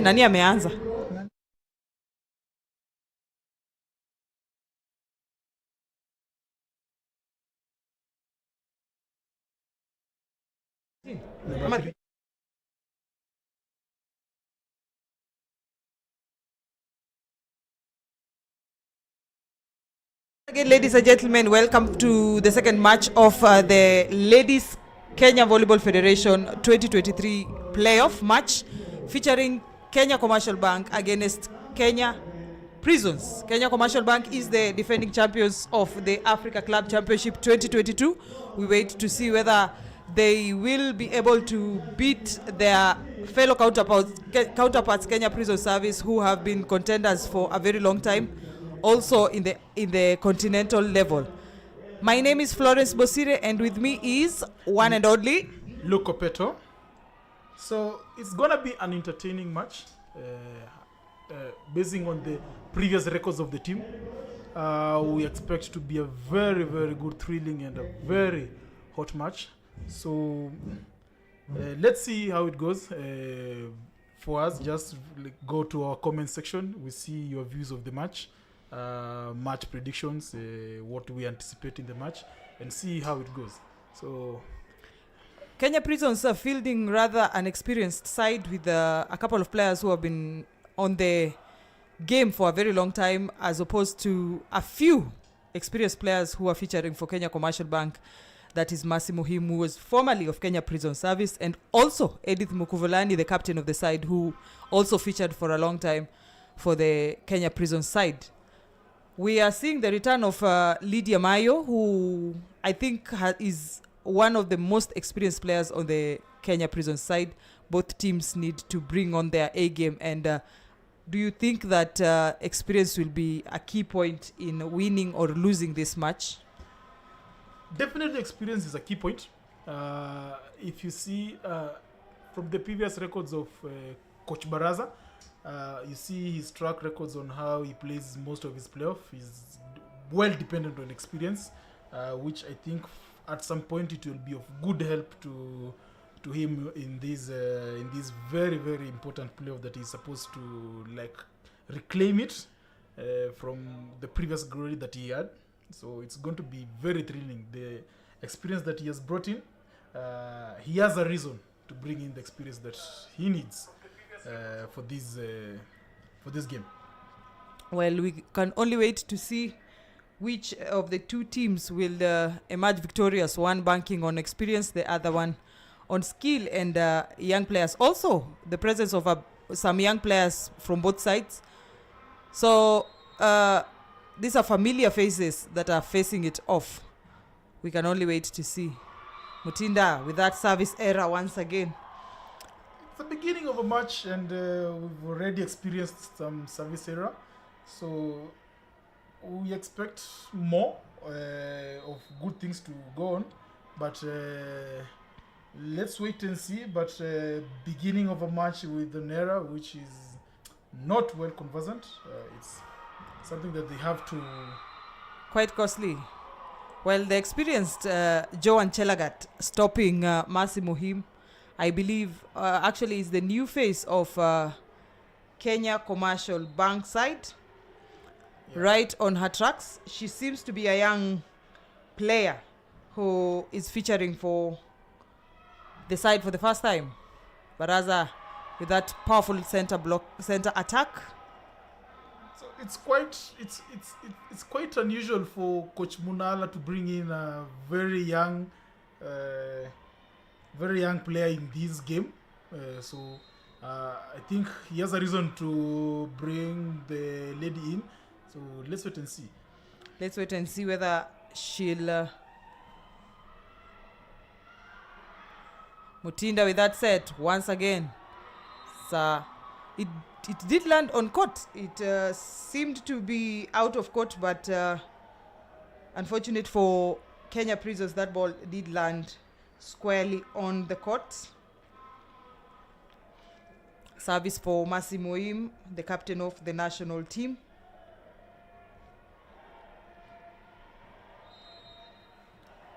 Nani ameanza? Again, ladies and gentlemen, welcome to the second match of the Ladies Kenya Volleyball Federation 2023 playoff match featuring Kenya Commercial Bank against Kenya Prisons. Kenya Commercial Bank is the defending champions of the Africa Club Championship 2022. We wait to see whether they will be able to beat their fellow counterparts Kenya Prison Service, who have been contenders for a very long time, also in the continental level. My name is Florence Bosire, and with me is one and only Luco Peto. So it's gonna be an entertaining match, basing on the previous records of the team. We expect to be a very, very good, thrilling, and a very hot match. So let's see how it goes. For us, just go to our comment section. We see your views of the match, match predictions, what we anticipate in the match, and see how it goes. So Kenya Prisons are fielding rather an experienced side with a couple of players who have been on the game for a very long time, as opposed to a few experienced players who are featuring for Kenya Commercial Bank. That is Massimo Him, who was formerly of Kenya Prison Service, and also Edith Mukuvolani, the captain of the side, who also featured for a long time for the Kenya Prison side. We are seeing the return of Lydia Mayo, who I think is one of the most experienced players on the Kenya Prison side. Both teams need to bring on their A game. And do you think that experience will be a key point in winning or losing this match? Definitely experience is a key point. If you see from the previous records of Coach Baraza, you see his track records on how he plays most of his playoff. He's well dependent on experience, which I think at some point it will be of good help to him in this very, very important playoff that he's supposed to reclaim it from the previous glory that he had. So it's going to be very thrilling. The experience that he has brought in, he has a reason to bring in the experience that he needs for this game. Well, we can only wait to see which of the two teams will emerge victorious, one banking on experience, the other one on skill and young players. Also, the presence of some young players from both sides. So these are familiar faces that are facing it off. We can only wait to see. Mutinda with that service error once again. It's the beginning of a match, and we've already experienced some service error. So we expect more of good things to go on. But let's wait and see. But beginning of a match with an error which is not well conversant, it's something that they have to... Quite costly. Well, the experienced Joan Chelagat stopping Massimo Him, I believe, actually is the new face of Kenya Commercial Bank side. Yeah. Right on her tracks. She seems to be a young player who is featuring for the side for the first time. Baraza with that powerful center attack. It's quite unusual for Coach Munala to bring in a very young player in this game. So I think he has a reason to bring the lady in. So let's wait and see. Let's wait and see whether she'll... Mutinda with that set once again. So it did land on court. It seemed to be out of court, but unfortunate for Kenya Prisons, that ball did land squarely on the court. Service for Massimo Him, the captain of the national team.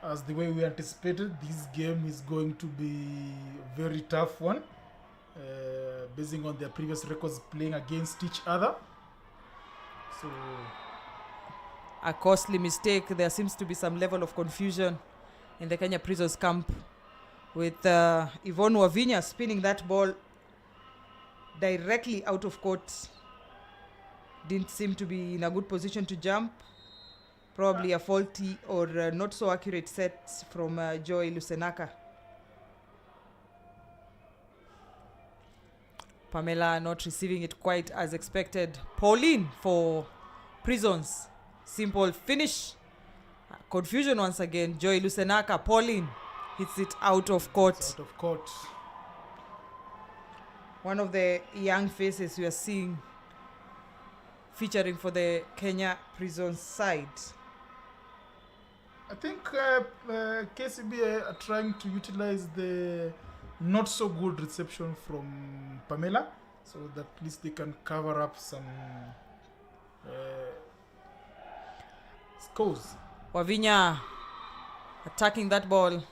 As the way we anticipated, this game is going to be a very tough one. basing on their previous records playing against each other. So a costly mistake. There seems to be some level of confusion in the Kenya Prisons camp with Yvonne Wavinya spinning that ball directly out of court. Didn't seem to be in a good position to jump. Probably a faulty or not so accurate set from Joy Lusenaka. Pamela not receiving it quite as expected. Pauline for Prisons. Simple finish. Confusion once again. Joy Lusenaka. Pauline hits it out of court. it's out of court. One of the young faces we are seeing featuring for the Kenya Prisons side. I think KCB are trying to utilize the not so good reception from Pamela, so that at least they can cover up some scores. Wavinya attacking that ball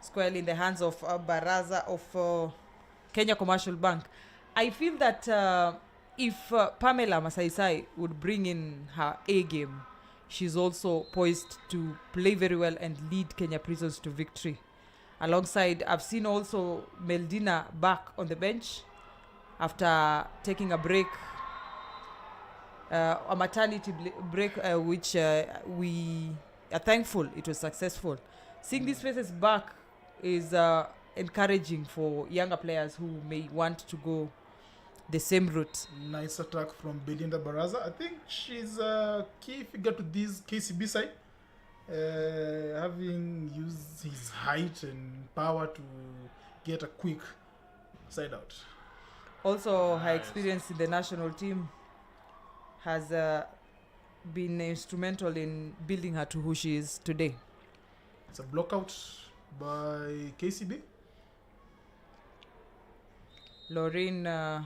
squarely in the hands of Baraza of Kenya Commercial Bank. I feel that if Pamela Masaisai would bring in her A game, she's also poised to play very well and lead Kenya Prisons to victory. Alongside, I've seen also Meldina back on the bench after taking a break, a maternity break, which we are thankful it was successful. Seeing these faces back is encouraging for younger players who may want to go the same route. Nice attack from Belinda Baraza. I think she's a key figure to this KCB side, having used his height and power to get a quick side out. Also, her experience in the national team has been instrumental in building her to who she is today. It's a blockout by KCB. Lorraine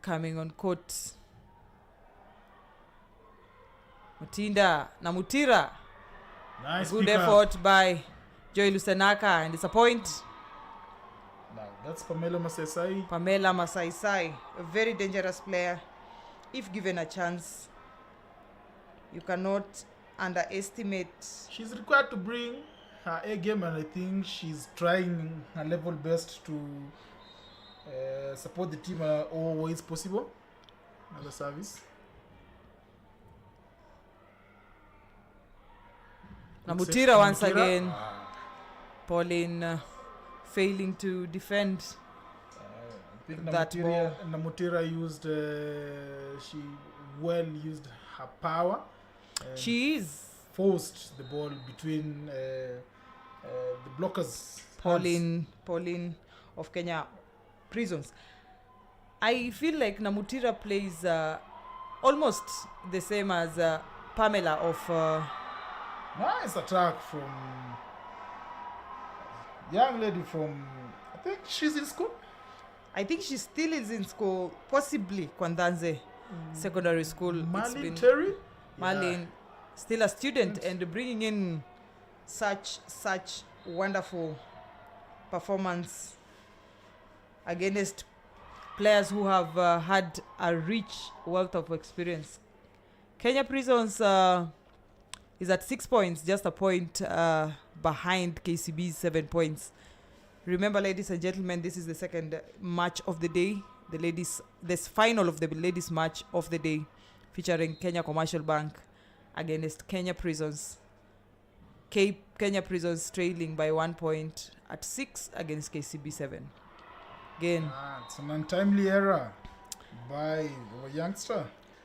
coming on court. Mutinda na Mutira. Nice Good pick up. effort by Joy Lusenaka, and it's a point. Now that's Pamela Masesai. Pamela Masaisai, a very dangerous player. If given a chance, you cannot underestimate. She's required to bring her A game, and I think she's trying her level best to support the team all ways possible. Another service. Namutira once Namutira. again. Pauline failing to defend. I think That Namutira used, she well used her power. And She is forced the ball between the blockers. Pauline of Kenya Prisons. I feel like Namutira plays almost the same as Pamela of Nice attack from young lady from, I think she's in school. I think she still is in school, possibly Kwandanze Secondary School. Marlene Terry. Marlene, still a student, and bringing in such wonderful performance against players who have had a rich wealth of experience. Kenya Prisons is at 6 points, just a point behind KCB's 7 points. Remember, ladies and gentlemen, this is the second match of the day. This final of the ladies' match of the day, featuring Kenya Commercial Bank against Kenya Prisons. Kenya Prisons trailing by 1 point at 6 against KCB 7. Again, It's an untimely error by our youngster.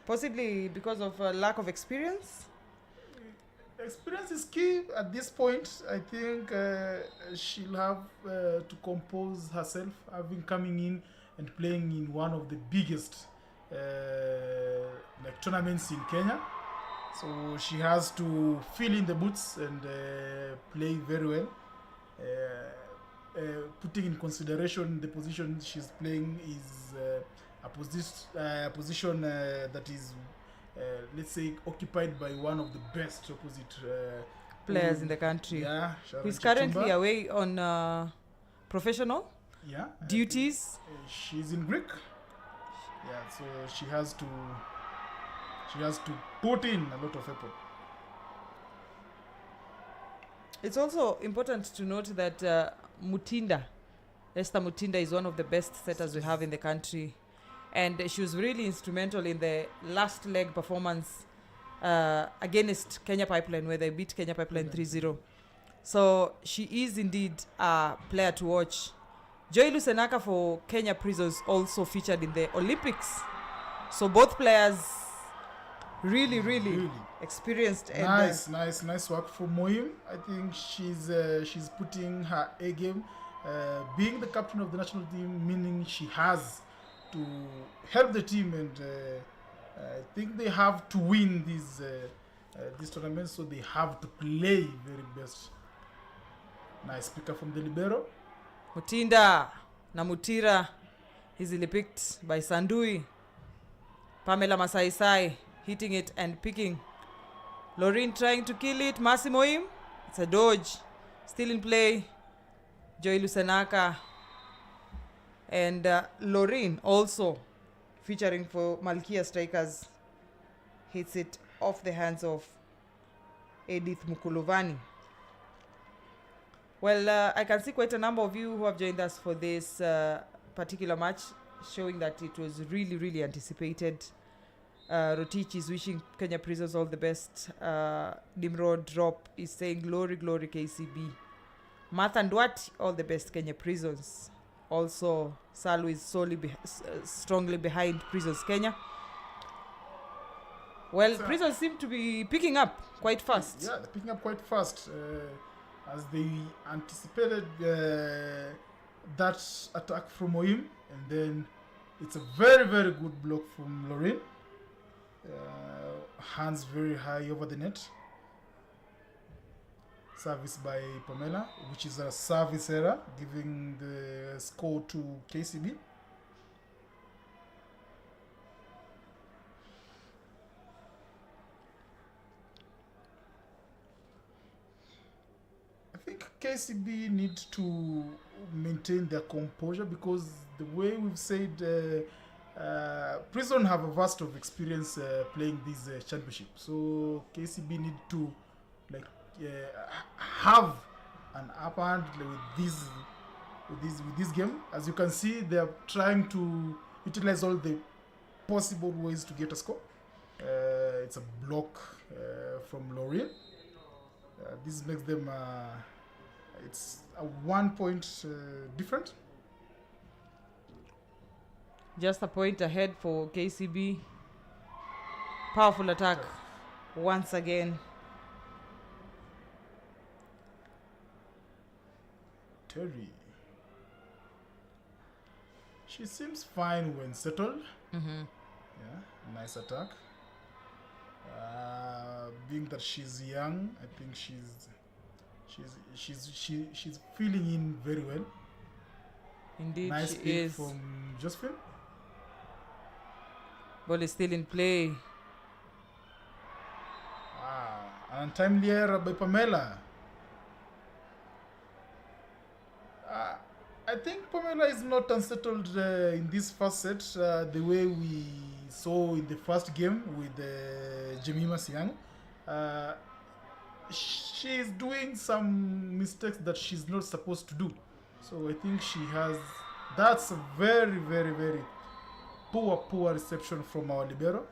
possibly because of lack of experience. Experience is key at this point. I think she'll have to compose herself, having coming in and playing in one of the biggest tournaments in Kenya. So she has to fill in the boots and play very well. Putting in consideration the position she's playing is a position that is, let's say, occupied by one of the best opposite Players in the country. Yeah, Who is Sharon currently Chipchumba. away on professional Yeah. duties. She's in Greek. Yeah, so she has to put in a lot of effort. It's also important to note that Esther Mutinda is one of the best setters we have in the country. And she was really instrumental in the last leg performance against Kenya Pipeline, where they beat Kenya Pipeline 3-0. So she is indeed a player to watch. Joy Lusenaka for Kenya Prisons also featured in the Olympics. So both players really experienced. And nice work for Moim. I think she's putting her A game. Being the captain of the national team, meaning she has to help the team, and I think they have to win this tournament, so they have to play very best. Nice picker from the libero. Mutinda na Mutira easily picked by Sandui. Pamela Masaisai hitting it and picking. Lorraine trying to kill it. Masimoim. It's a dodge. Still in play. Joy Lusenaka. And Lorraine also featuring for Malkia Strikers hits it off the hands of Edith Mukulovani. Well, I can see quite a number of you who have joined us for this particular match, showing that it was really anticipated. Rotich is wishing Kenya Prisons all the best. Nimrod Drop is saying glory KCB. Martha Ndwati, all the best Kenya Prisons. Also, Salu is strongly behind Prisons Kenya. Well, Prisons seem to be picking up quite fast. Yeah, they're picking up quite fast. As they anticipated that attack from Moim, and then it's a very good block from Lorraine. Hands very high over the net. Service by Pamela, which is a service error, giving the score to KCB. I think KCB need to maintain their composure, because the way we've said, Prison have a vast of experience playing this championship. So KCB need to have an upper hand with this game. As you can see, they are trying to utilize all the possible ways to get a score. It's a block from Lorraine. This makes them it's a 1 point different. Just a point ahead for KCB. Powerful attack once again. Terry. She seems fine when settled. Mm-hmm. Yeah, nice attack. Being that she's young, I think she's feeling in very well. Indeed, nice she pick is. From Josephine. Ball is still in play. An untimely error by Pamela. I think Pamela is not unsettled in this first set the way we saw in the first game with Jemima Siang. She's doing some mistakes that she's not supposed to do. So I think that's a very poor reception from our libero,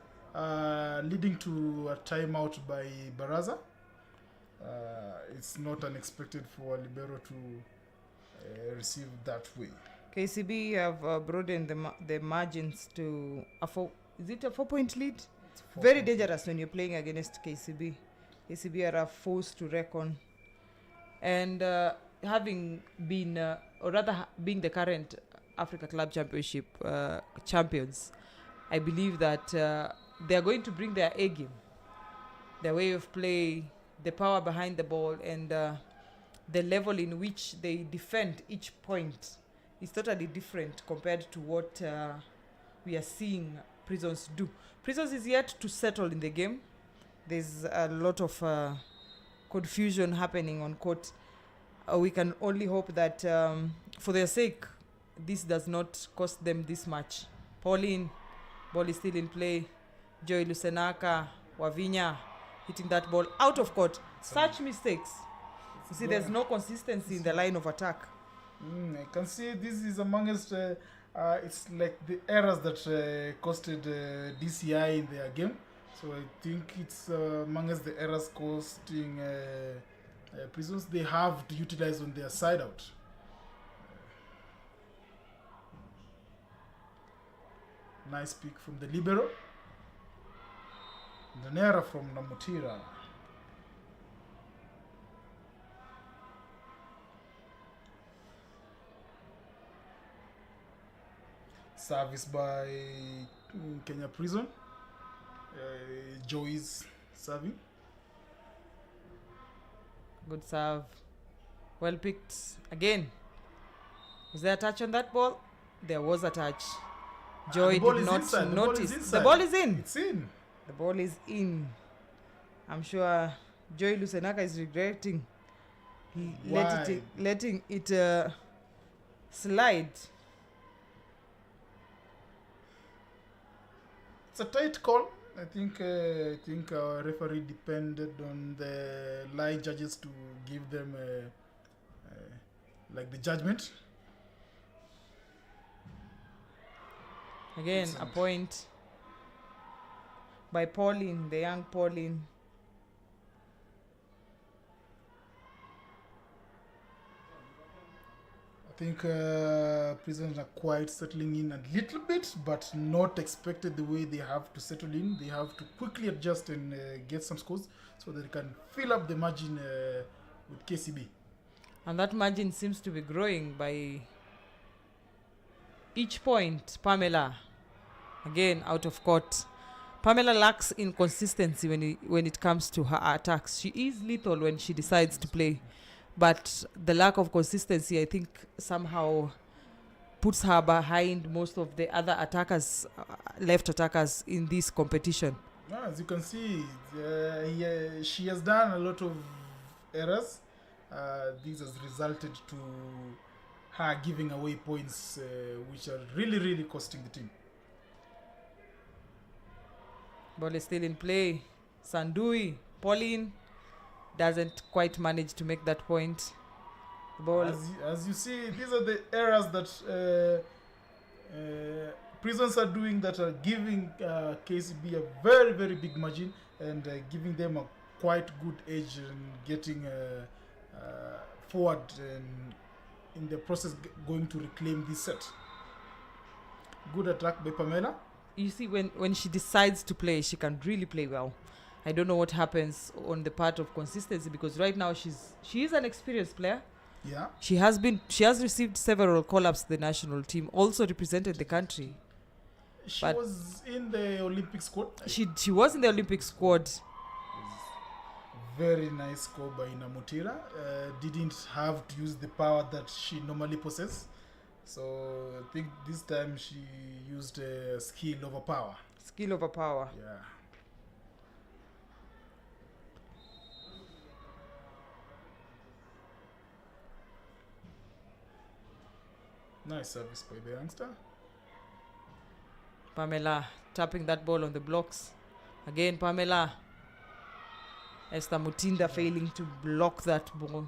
leading to a timeout by Baraza. It's not unexpected for a libero to receive that way. KCB have broadened the margins to a 4-point lead? Very dangerous when you're playing against KCB. KCB are a force to reckon. And having been, or rather being the current Africa Club Championship champions, I believe that they are going to bring their A game, their way of play, the power behind the ball, and the level in which they defend each point is totally different compared to what we are seeing Prisons do. Prisons is yet to settle in the game. There's a lot of confusion happening on court. we can only hope that for their sake, this does not cost them this much. Pauline, ball is still in play. Joy Lusenaka, Wavinya hitting that ball out of court. Such mistakes. You see, there's no consistency in the line of attack. I can see this is amongst it's like the errors that costed DCI in their game. So I think it's amongst the errors costing Prisons. They have to utilize on their side out. Nice pick from the libero. Danera from Namutira. Service by Kenya Prison. Joey's serving. Good serve. Well picked. Again. Was there a touch on that ball? There was a touch. Joy did not notice. The ball is in. It's in. The ball is in. I'm sure Joy Lusenaka is regretting letting it slide. It's a tight call. I think our referee depended on the line judges to give them like the judgment. Again, a point by Pauline, the young Pauline. I think Prisons are quite settling in a little bit, but not expected the way they have to settle in. They have to quickly adjust and get some scores so that they can fill up the margin with KCB. And that margin seems to be growing by each point. Pamela, again, out of court. Pamela lacks inconsistency when it comes to her attacks. She is lethal when she decides to play. But the lack of consistency, I think, somehow puts her behind most of the other attackers, left attackers in this competition. As you can see, she has done a lot of errors. This has resulted to her giving away points, which are really, really costing the team. Ball is still in play. Sandui, Pauline doesn't quite manage to make that point. The ball. As you see, these are the errors that Prisons are doing that are giving KCB a very, very big margin and giving them a quite good edge and getting forward and in the process going to reclaim this set. Good attack by Pamela. You see, when she decides to play, she can really play well. I don't know what happens on the part of consistency because right now she is an experienced player. Yeah. She has received several call-ups to the national team, also represented the country. She was in the Olympic squad. She was in the Olympic squad. Very nice score by Namutira. Didn't have to use the power that she normally possesses. So I think this time she used skill over power. Skill over power. Yeah. Nice service by the youngster. Pamela tapping that ball on the blocks. Again, Pamela. Esther Mutinda failing to block that ball.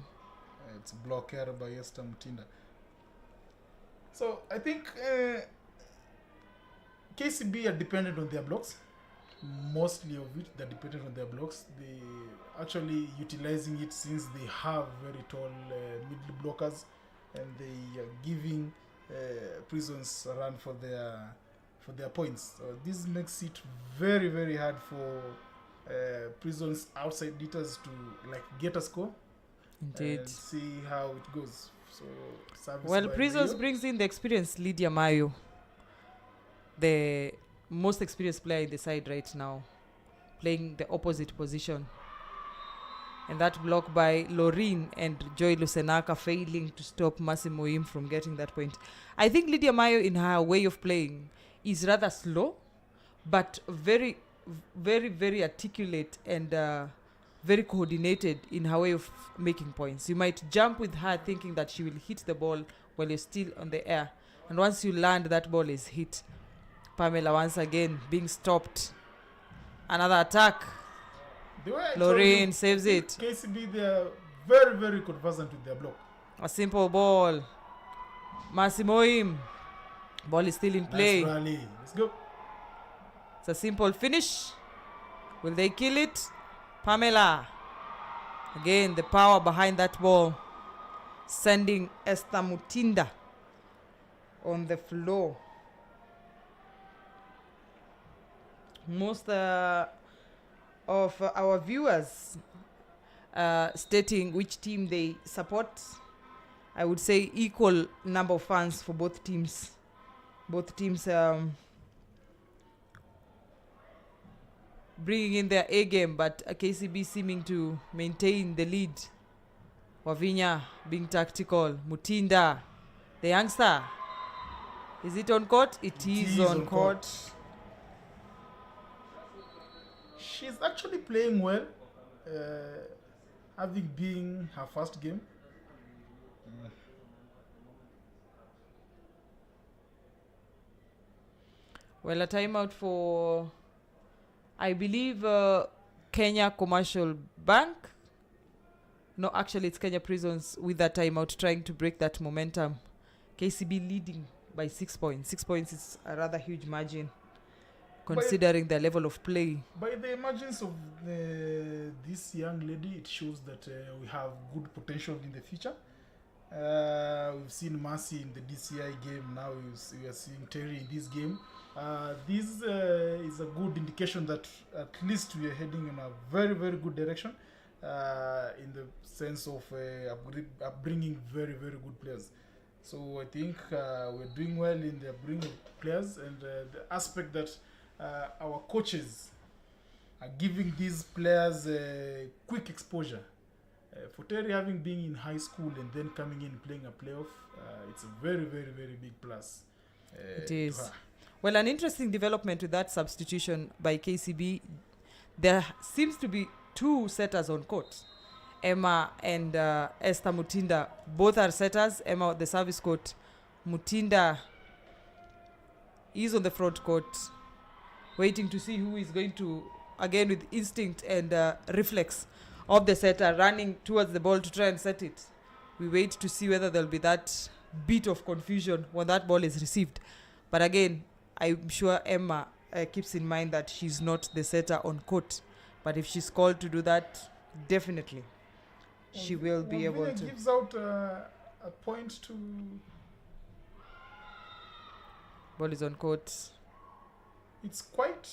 It's block error by Esther Mutinda. So I think KCB are dependent on their blocks. Mostly of it, they're dependent on their blocks. They actually utilizing it since they have very tall middle blockers, and they are giving Prisons a run for their points. So this makes it very, very hard for Prisons outside leaders to like get a score. Indeed. And see how it goes. So Prisons brings in the experienced Lydia Mayo, the most experienced player in the side right now, playing the opposite position. And that block by Loreen and Joy Lusenaka failing to stop Massimo Im from getting that point. I think Lydia Mayo, in her way of playing, is rather slow, but very, very, very articulate and very coordinated in her way of making points. You might jump with her thinking that she will hit the ball while you're still on the air. And once you land, that ball is hit. Pamela once again being stopped. Another attack. Lorraine saves it. KCB, they are very, very conversant with their block. A simple ball. Massimoim. Ball is still in play. Nice rally. Let's go. It's a simple finish. Will they kill it? Pamela. Again, the power behind that ball. Sending Esther Mutinda on the floor. Most of our viewers stating which team they support. I would say equal number of fans for both teams. Both teams bringing in their A game, but KCB seeming to maintain the lead. Wavinya being tactical. Mutinda, the youngster. Is it on court? It is on court. She's actually playing well, having been her first game. Well, a timeout for, I believe, Kenya Commercial Bank. No, actually, it's Kenya Prisons with that timeout, trying to break that momentum. KCB leading by 6 points. 6 points is a rather huge margin, considering the level of play. By the emergence of this young lady, it shows that we have good potential in the future. We've seen Mercy in the DCI game. Now we are seeing Terry in this game. This is a good indication that at least we are heading in a very, very good direction in the sense of upbringing very, very good players. So I think we're doing well in the upbringing of players, and the aspect that our coaches are giving these players quick exposure. For Terry, having been in high school and then coming in playing a playoff, it's a very, very, very big plus. It is. Well, an interesting development with that substitution by KCB. There seems to be two setters on court. Emma and Esther Mutinda. Both are setters. Emma at the service court. Mutinda is on the front court, waiting to see who is going to, again with instinct and reflex of the setter, running towards the ball to try and set it. We wait to see whether there'll be that bit of confusion when that ball is received. But again, I'm sure Emma keeps in mind that she's not the setter on court. But if she's called to do that, definitely she will be able to. Gives out a point to. Ball is on court. It's quite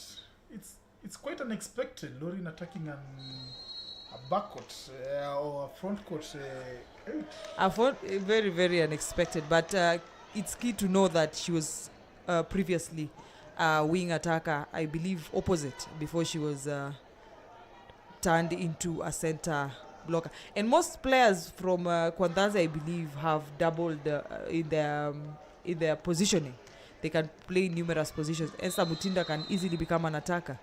unexpected. Lauren attacking a backcourt or a front court. Very, very unexpected. But it's key to know that she was previously a wing attacker, I believe opposite, before she was turned into a center blocker. And most players from Kwanzaa, I believe, have doubled in their positioning. They can play numerous positions. Esther Mutinda can easily become an attacker.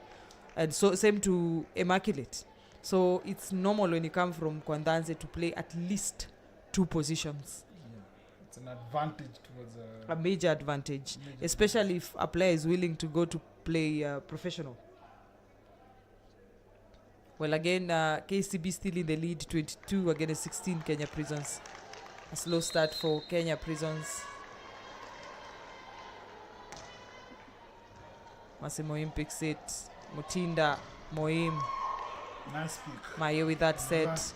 And so same to Immaculate. So it's normal when you come from Kwanzaa to play at least two positions. Yeah. It's an advantage towards a major advantage, especially if a player is willing to go to play professional. Well, again, KCB still in the lead, 22 against 16 Kenya Prisons. A slow start for Kenya Prisons. Moim picks it. Mutinda, Moim. Nice pick. Mayo with that set.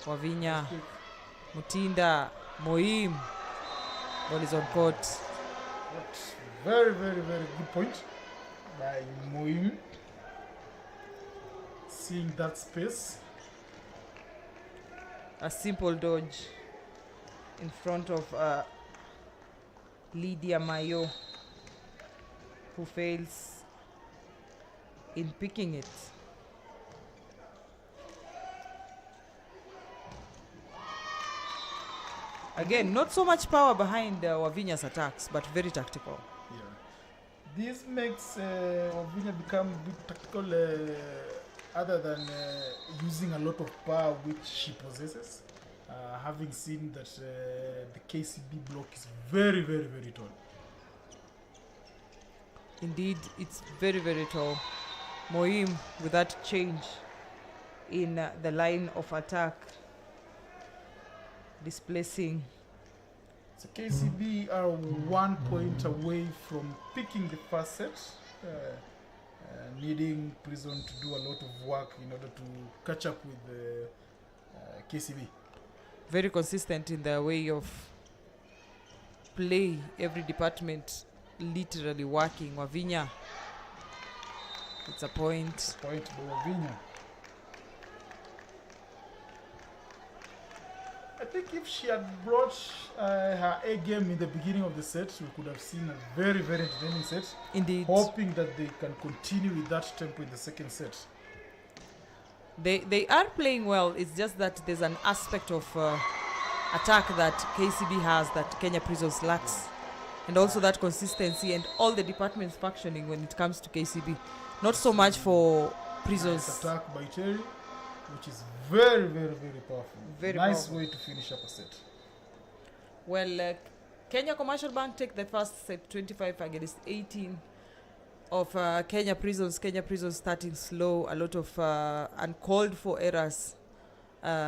Wavinya, Mutinda, Moim. Ball is on court. Very, very, very good point by Moim. Seeing that space. A simple dodge in front of Lydia Mayo, who fails in picking it. Again, not so much power behind Wavinya's attacks, but very tactical. Yeah. This makes Wavinya become a bit tactical other than using a lot of power which she possesses, having seen that the KCB block is very, very, very tall. Indeed, it's very, very tall. Moim with that change in the line of attack, displacing. So KCB are 1 point away from picking the first set, needing Prison to do a lot of work in order to catch up with KCB. Very consistent in their way of play, every department literally working. Wavinya, it's a point. Point by Wavinya. I think if she had brought her A game in the beginning of the set, we could have seen a very, very entertaining set. Indeed. Hoping that they can continue with that tempo in the second set. They are playing well. It's just that there's an aspect of attack that KCB has that Kenya Prisons lacks. And also that consistency and all the departments functioning when it comes to KCB. Not so much for Prisons. Nice attack by Terry, which is very, very, very powerful. Very nice powerful. way to finish up a set. Well, Kenya Commercial Bank take the first set 25 against 18 of Kenya Prisons. Kenya Prisons starting slow, a lot of uncalled for errors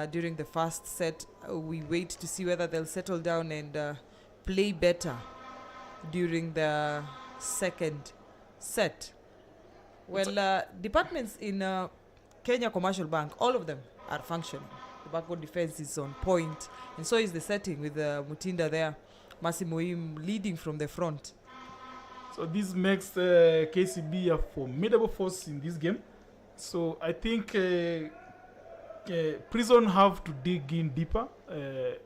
during the first set. We wait to see whether they'll settle down and play better during the second set. Well, departments in Kenya Commercial Bank, all of them are functioning. The backbone defense is on point, and so is the setting with Mutinda there, Masimoim leading from the front. So this makes KCB a formidable force in this game. So I think Prison have to dig in deeper.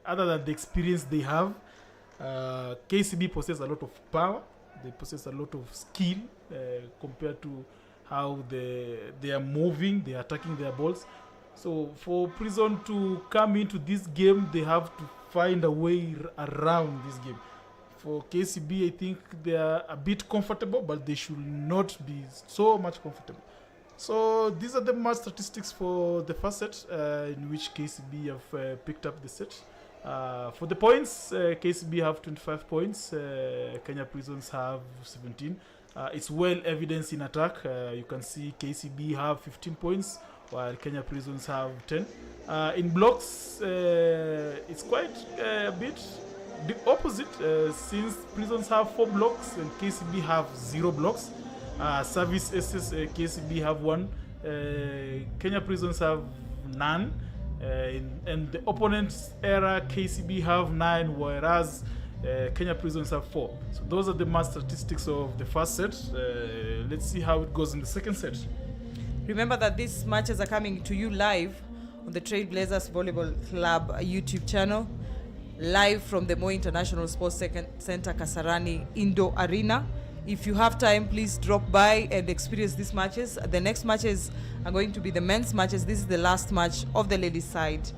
Other than the experience they have, KCB possess a lot of power. They possess a lot of skill compared to how they are moving, they are attacking their balls. So for Prison to come into this game, they have to find a way around this game. For KCB, I think they are a bit comfortable, but they should not be so much comfortable. So these are the match statistics for the first set, in which KCB have picked up the set. For the points, KCB have 25 points, Kenya Prisons have 17. It's well evidenced in attack. You can see KCB have 15 points, while Kenya Prisons have 10. In blocks, it's quite a bit the opposite, since Prisons have 4 blocks and KCB have 0 blocks. Service SS, KCB have 1, Kenya Prisons have none, and the opponent's error, KCB have 9, whereas Kenya Prisons have 4. So those are the match statistics of the first set. Let's see how it goes in the second set. Remember that these matches are coming to you live on the Trailblazers Volleyball Club YouTube channel, live from the Moi International Sports Center Kasarani Indoor Arena. If you have time, please drop by and experience these matches. The next matches are going to be the men's matches. This is the last match of the ladies' side.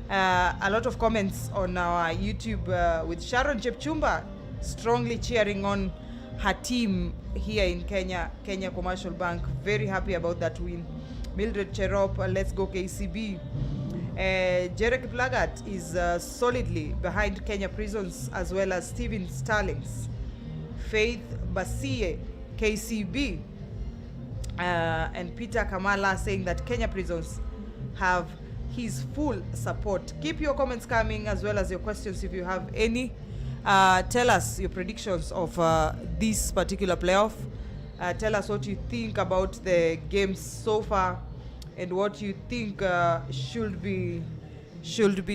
A lot of comments on our YouTube with Sharon Chepchumba strongly cheering on her team here in Kenya Commercial Bank. Very happy about that win. Mildred Cherop, let's go KCB. Jerek Plagat is solidly behind Kenya Prisons, as well as Stephen Starlings. Faith Basie, KCB. And Peter Kamala saying that Kenya Prisons have his full support. Keep your comments coming, as well as your questions if you have any. Tell us your predictions of this particular playoff. Tell us what you think about the games so far and what you think should be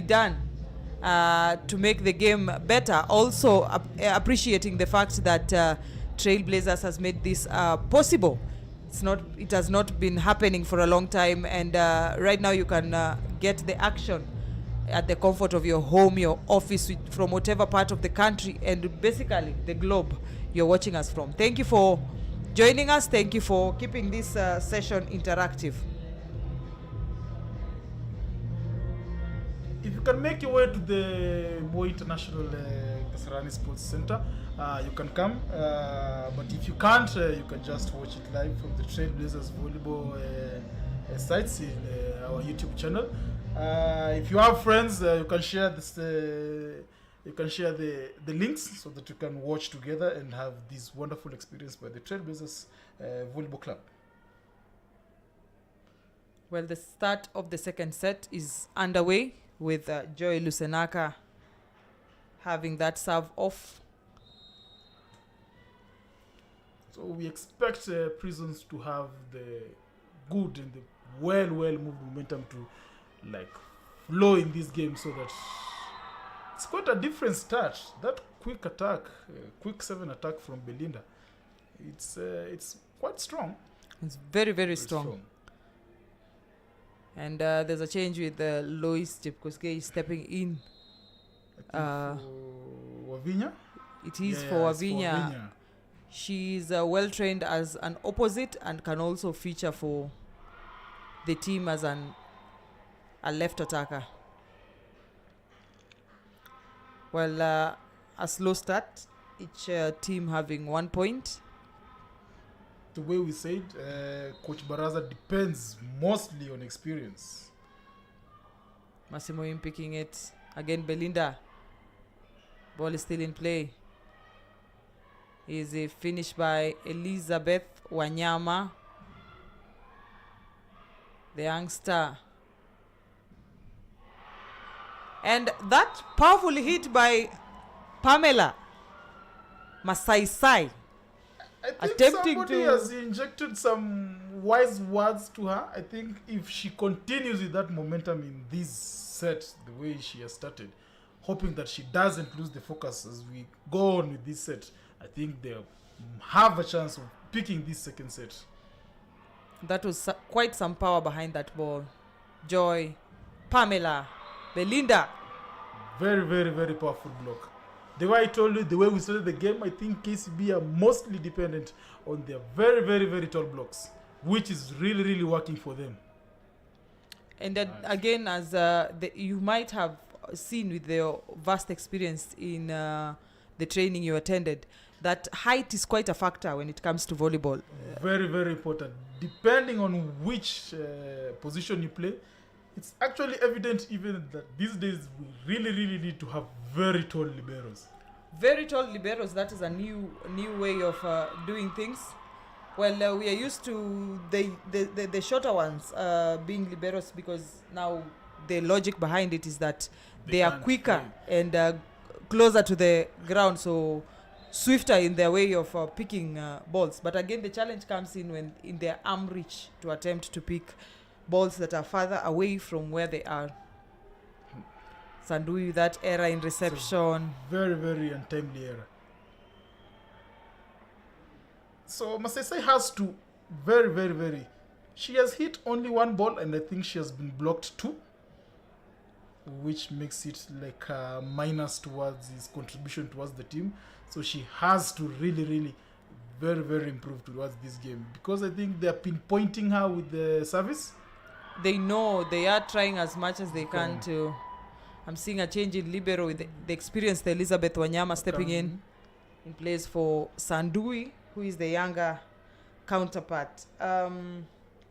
done to make the game better. Also appreciating the fact that Trailblazers has made this possible. It has not been happening for a long time, and right now you can get the action at the comfort of your home, your office, from whatever part of the country and basically the globe you're watching us from. Thank you for joining us. Thank you for keeping this session interactive. If you can make your way to the Moi International KASARANI Sports Center, you can come. But if you can't, you can just watch it live from the Trailblazers Volleyball sites in our YouTube channel. If you have friends, you can share this. You can share the links so that you can watch together and have this wonderful experience by the Trailblazers Volleyball Club. Well, the start of the second set is underway with Joy Lusenaka having that serve off. So we expect Prisons to have the good and the well-moved momentum to like flow in this game, so that it's quite a different start. That quick attack, quick 7 attack from Belinda, it's quite strong. It's very strong. And there's a change with Lois Jepkoskei stepping in. I think for Wavinya? It is for Wavinya. She's well trained as an opposite and can also feature for the team as a left attacker. Well, a slow start, each team having 1 point. The way we said, Coach Baraza depends mostly on experience. Massimo Im picking it. Again, Belinda. Ball is still in play. Is a finish by Elizabeth Wanyama, the youngster. And that powerful hit by Pamela Masaisai. I think Attempting somebody to- has injected some wise words to her. I think if she continues with that momentum in this set, the way she has started, hoping that she doesn't lose the focus as we go on with this set, I think they have a chance of picking this second set. That was quite some power behind that ball. Joy, Pamela, Belinda. Very powerful block. The way I told you, the way we started the game, I think KCB are mostly dependent on their very tall blocks, which is really working for them. And then again, as you might have seen with your vast experience in the training you attended, that height is quite a factor when it comes to volleyball. Very important. Depending on which position you play, it's actually evident even that these days we really need to have very tall liberos. Very tall liberos, that is a new way of doing things. Well, we are used to the shorter ones being liberos, because now the logic behind it is that they are quicker and closer to the ground, so swifter in their way of picking balls. But again, the challenge comes in when in their arm reach to attempt to pick balls that are further away from where they are. Sandui, that error in reception. Very untimely error. So Masesai has to very. She has hit only 1 ball, and I think she has been blocked 2, which makes it like a minus towards his contribution towards the team. So she has to really very improve towards this game, because I think they have been pointing her with the service. They know they are trying as much as they can to. I'm seeing a change in libero with the experienced Elizabeth Wanyama stepping in place for Sandui, who is the younger counterpart.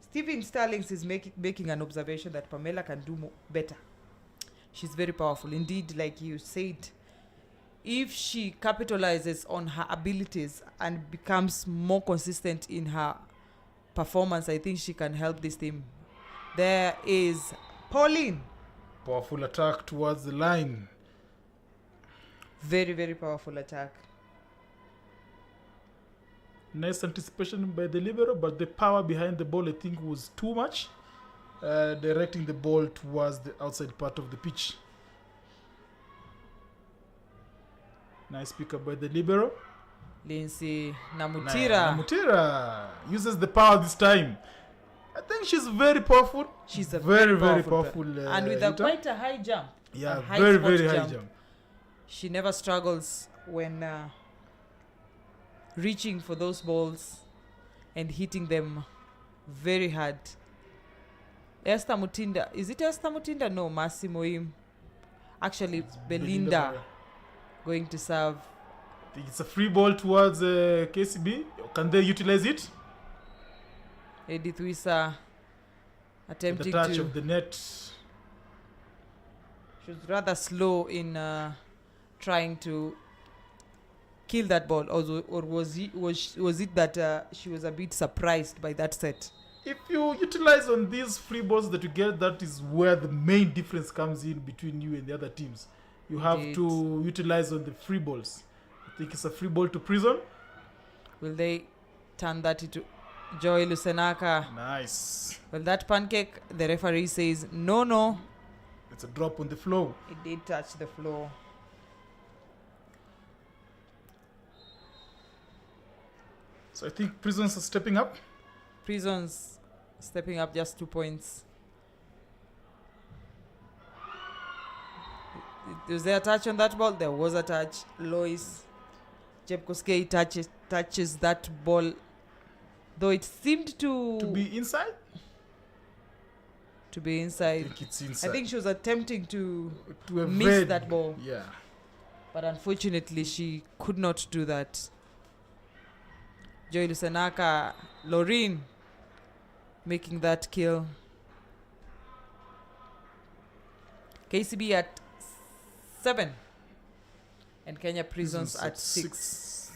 Stephen Starlings is making an observation that Pamela can do better. She's very powerful. Indeed, like you said, if she capitalizes on her abilities and becomes more consistent in her performance, I think she can help this team. There is Pauline. Powerful attack towards the line. Very powerful attack. Nice anticipation by the libero, but the power behind the ball, I think, was too much, directing the ball towards the outside part of the pitch. Nice pickup by the libero. Lindsay Namutira. Namutira uses the power this time. I think she's very powerful. She's a very powerful and with quite a high jump. Yeah, very high jump. She never struggles when reaching for those balls and hitting them very hard. Esther Mutinda. Is it Esther Mutinda? No, Massimo Im. Actually, it's Belinda going to serve. I think it's a free ball towards KCB. Can they utilize it? Edith Wisa attempting the touch to. of the net. She was rather slow in trying to kill that ball, or was it that she was a bit surprised by that set? If you utilize on these free balls that you get, that is where the main difference comes in between you and the other teams. You have Indeed. to utilize on the free balls. I think it's a free ball to Prison. Will they turn that into Joy Lusenaka? Nice. Well, that pancake, the referee says, no. It's a drop on the floor. It did touch the floor. So I think Prisons are stepping up. Prisons stepping up just 2 points. Was there a touch on that ball? There was a touch. Lois Jepkoskei touches that ball, though it seemed to be inside. To be I inside. think it's inside. I think she was attempting to evade miss that ball. Yeah. But unfortunately, she could not do that. Joy Lusenaka, Loreen making that kill. KCB at 7 and Kenya Prisons at 6.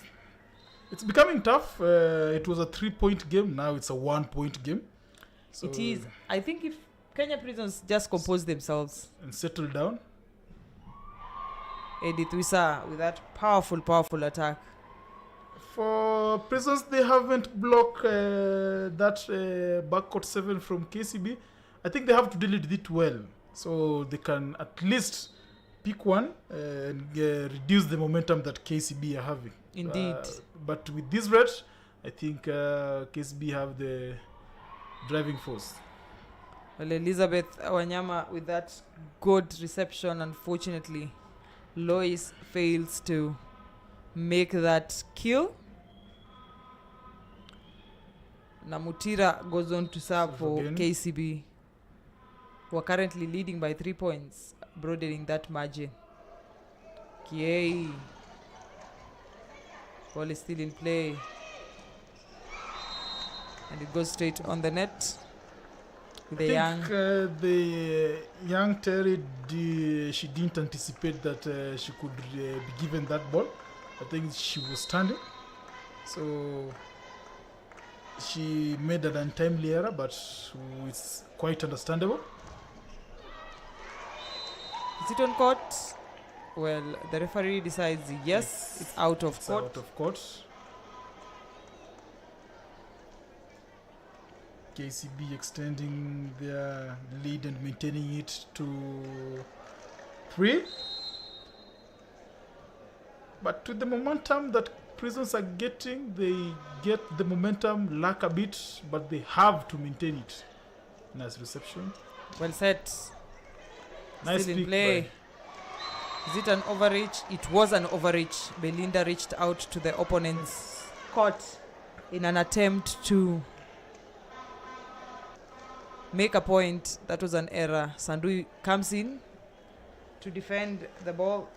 It's becoming tough. It was a 3-point game. Now it's a 1-point game. So It is. I think if Kenya Prisons just compose themselves. And settle down. Edith Wisa with that powerful attack. For Prisons, they haven't blocked that backcourt 7 from KCB. I think they have to deal with it well, so they can at least pick one and reduce the momentum that KCB are having. Indeed. But with this red, I think KCB have the driving force. Well, Elizabeth Wanyama with that good reception. Unfortunately, Lois fails to make that kill. Namutira goes on to serve for again. KCB, who are currently leading by 3 points, broadening that margin. Kiei. Ball is still in play. And it goes straight on the net. The young Terry, she didn't anticipate that she could be given that ball. I think she was standing. So she made an untimely error, but it's quite understandable. Is it on court? Well, the referee decides yes, it's out of court. Out of court. KCB extending their lead and maintaining it to 3. But with the momentum that Prisons are getting, they get the momentum, lack a bit, but they have to maintain it. Nice reception. Well set. Nice Still in pick play. Is it an overreach? It was an overreach. Belinda reached out to the opponent's court in an attempt to make a point. That was an error. Sandui comes in to defend the ball.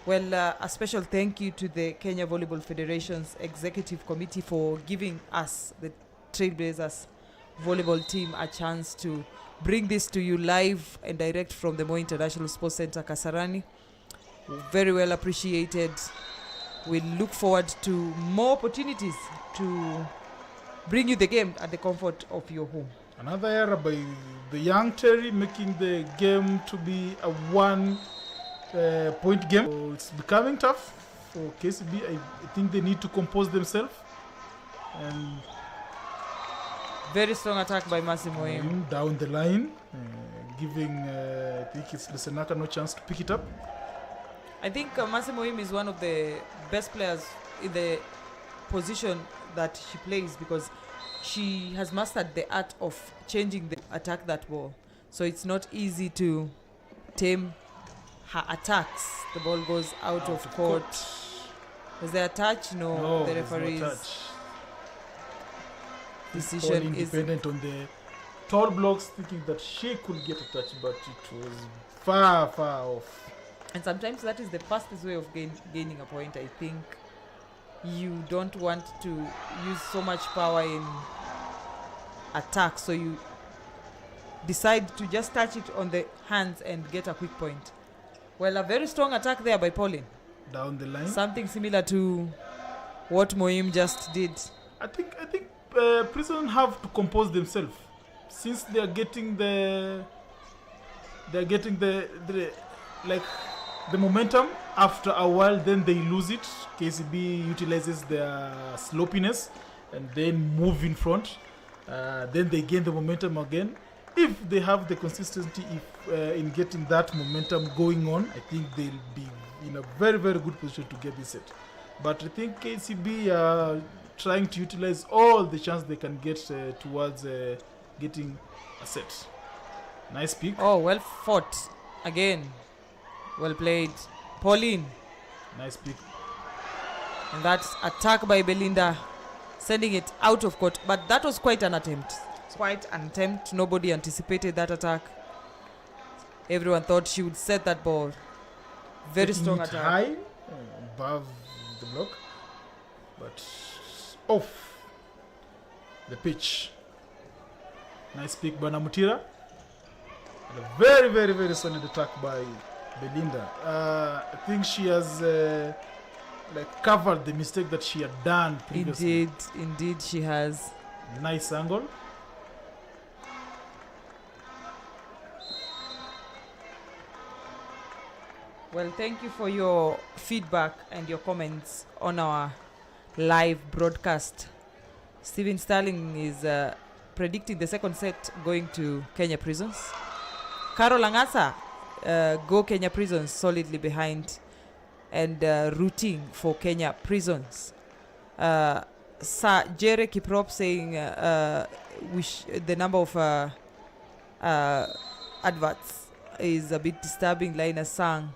Well, a special thank you to the Kenya Volleyball Federation's Executive Committee for giving us, the Trailblazers volleyball team, a chance to bring this to you live and direct from the Moi International Sports Center, Kasarani. Very well appreciated. We look forward to more opportunities to bring you the game at the comfort of your home. Another error by the young Terry, making the game to be a 1-point game. So it's becoming tough for KCB. I think they need to compose themselves. And very strong attack by Massimo Im. Down the line, giving I think it's Lusenaka no chance to pick it up. I think Massimo Im is one of the best players in the position that she plays, because she has mastered the art of changing the attack that ball. So it's not easy to tame her attacks. The ball goes out of court. Was there a touch? No, the referee's decision is independent on the tall blocks, thinking that she could get a touch, but it was far off. And sometimes that is the fastest way of gaining a point. I think you don't want to use so much power in attack, so you decide to just touch it on the hands and get a quick point. Well, a very strong attack there by Pauline. Down the line. Something similar to what Moim just did. I think Prison have to compose themselves since they are getting the like the momentum. After a while, then they lose it. KCB utilizes their sloppiness and then move in front. Then they gain the momentum again. If they have the consistency in getting that momentum going on, I think they'll be in a very, very good position to get this set. But I think KCB are trying to utilize all the chance they can get towards getting a set. Nice pick. Oh, well fought. Again. Well played. Pauline. Nice pick. And that's attack by Belinda, sending it out of court. But that was quite an attempt. Nobody anticipated that attack. Everyone thought she would set that ball. Very Getting strong it attack. high above the block, but off the pitch. Nice pick by Namutira. And a very, very, very solid attack by Belinda. I think she has covered the mistake that she had done previously. Indeed she has. Nice angle. Well, thank you for your feedback and your comments on our live broadcast. Stephen Sterling is predicting the second set going to Kenya Prisons. Carol Angasa go Kenya Prisons solidly behind and rooting for Kenya Prisons. Sir Jerry Kiprop saying the number of adverts is a bit disturbing. Lina Sang,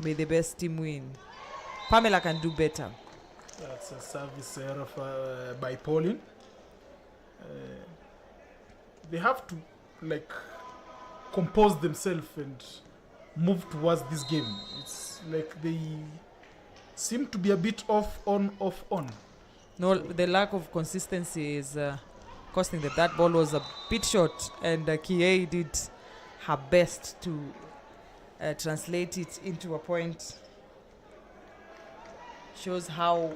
may the best team win. Pamela can do better. That's a service error by Pauline. They have to compose themselves and move towards this game. It's like they seem to be a bit off on. No, the lack of consistency is costing them. That ball was a bit short, and Kie did her best to translate it into a point. Shows how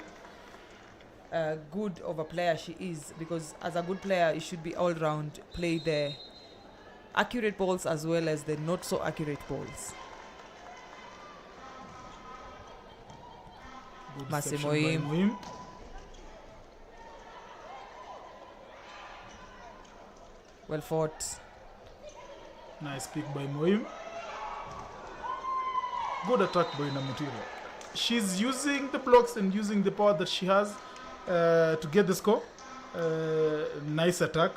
good of a player she is, because as a good player, it should be all round, play the accurate balls as well as the not so accurate balls. Moim. Well fought. Nice pick by Moim. Good attack by Namutira. She's using the blocks and using the power that she has to get the score. Nice attack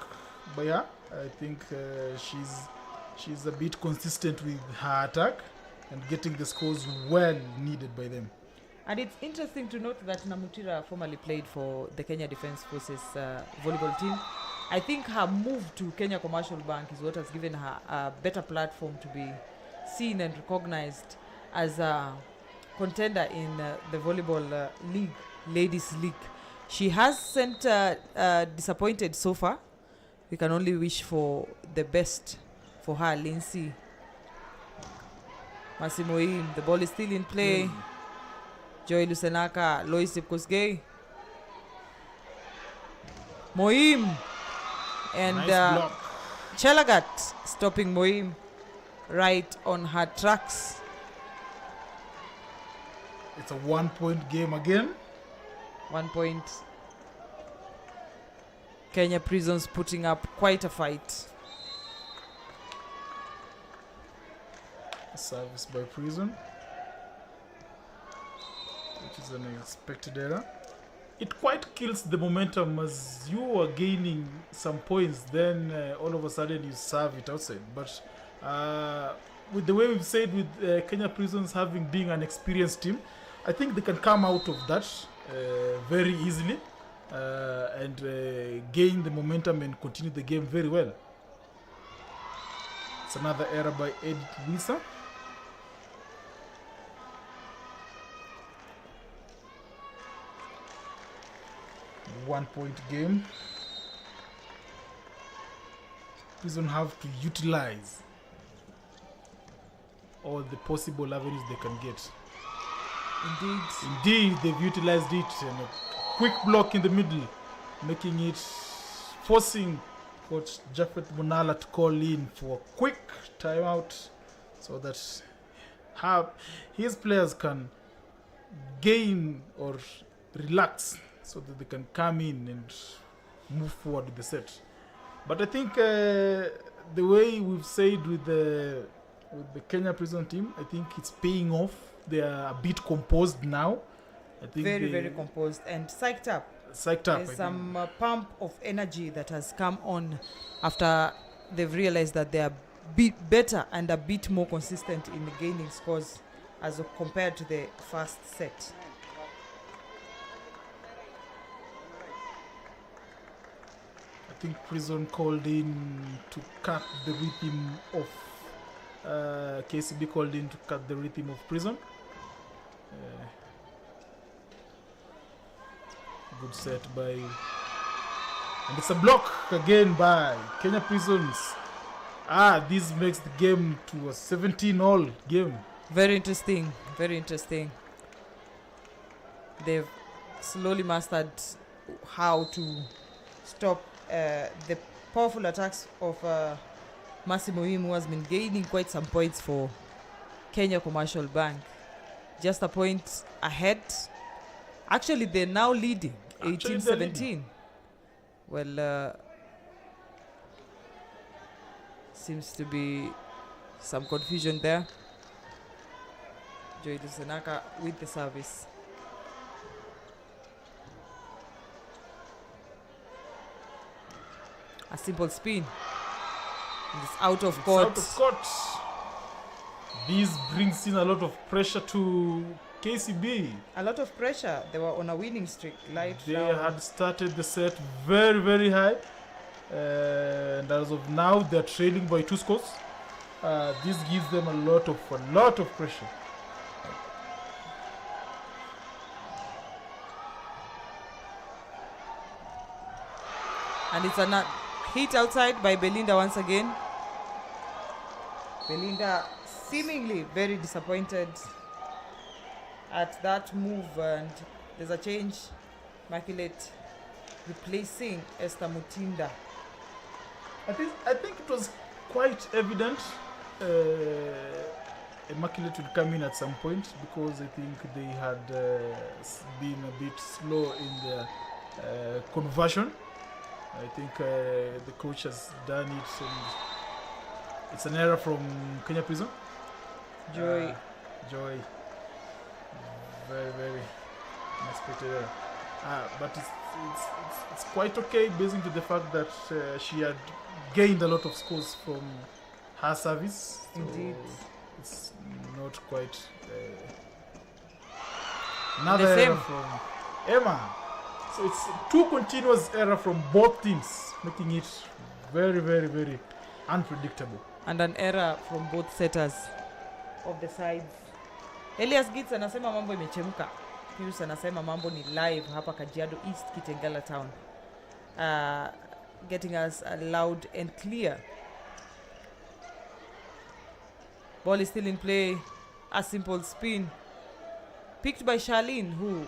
by her. I think she's a bit consistent with her attack and getting the scores well needed by them. And it's interesting to note that Namutira formerly played for the Kenya Defence Forces volleyball team. I think her move to Kenya Commercial Bank is what has given her a better platform to be seen and recognized as a contender in the volleyball league, ladies league. She hasn't disappointed so far. We can only wish for the best for her. Lindsay Masimoim, the ball is still in play. Joy Lusenaka, Lois Kosgei, Moim, and Nice Chelagat stopping Moim right on her tracks. It's a 1-point game again. 1 point. Kenya Prisons putting up quite a fight. Service by Prison, which is an unexpected error. It quite kills the momentum as you are gaining some points, then all of a sudden you serve it outside. But with the way we've said, with Kenya Prisons being an experienced team, I think they can come out of that very easily and gain the momentum and continue the game very well. It's another error by Edith Wisa. One-point game. Prison have to utilize all the possible avenues they can get. Indeed, they've utilized it. And a quick block in the middle, making it, forcing Coach Japheth Munala to call in for a quick timeout so that his players can gain or relax so that they can come in and move forward with the set. But I think the way we've said with the Kenya Prison team, I think it's paying off. They are a bit composed now. I think very composed and psyched up. There's some pump of energy that has come on after they've realized that they are bit better and a bit more consistent in gaining scores as compared to the first set. I think Prison called in to cut the rhythm of KCB called in to cut the rhythm of Prison. Good set by, and it's a block again by Kenya Prisons. This makes the game to a 17-all game. Very interesting. They've slowly mastered how to stop the powerful attacks of Massimo Im, who has been gaining quite some points for Kenya Commercial Bank. Just a point ahead. Actually, they're now leading 18-17. Well, seems to be some confusion there. Joy Lusenaka with the service. A simple spin. It's out of court. This brings in a lot of pressure to KCB. A lot of pressure. They were on a winning streak. They had started the set very high. And as of now, they're trailing by 2 scores. This gives them a lot of pressure. And it's a hit outside by Belinda once again. Belinda seemingly very disappointed at that move, and there's a change. Immaculate replacing Esther Mutinda. I think it was quite evident Immaculate would come in at some point, because I think they had been a bit slow in their conversion. I think the coach has done it, and it's an error from Kenya Prison. Joy. Very unexpected error. But it's quite okay, based on the fact that she had gained a lot of scores from her service. So indeed. It's not quite another error from Emma. So it's 2 continuous errors from both teams, making it very unpredictable. And an error from both setters of the sides. Elias Gitz anasema mambo imechemka. Pius anasema mambo ni live hapa Kajiado East, Kitengela Town. Getting us loud and clear. Ball is still in play. A simple spin. Picked by Charlene, who...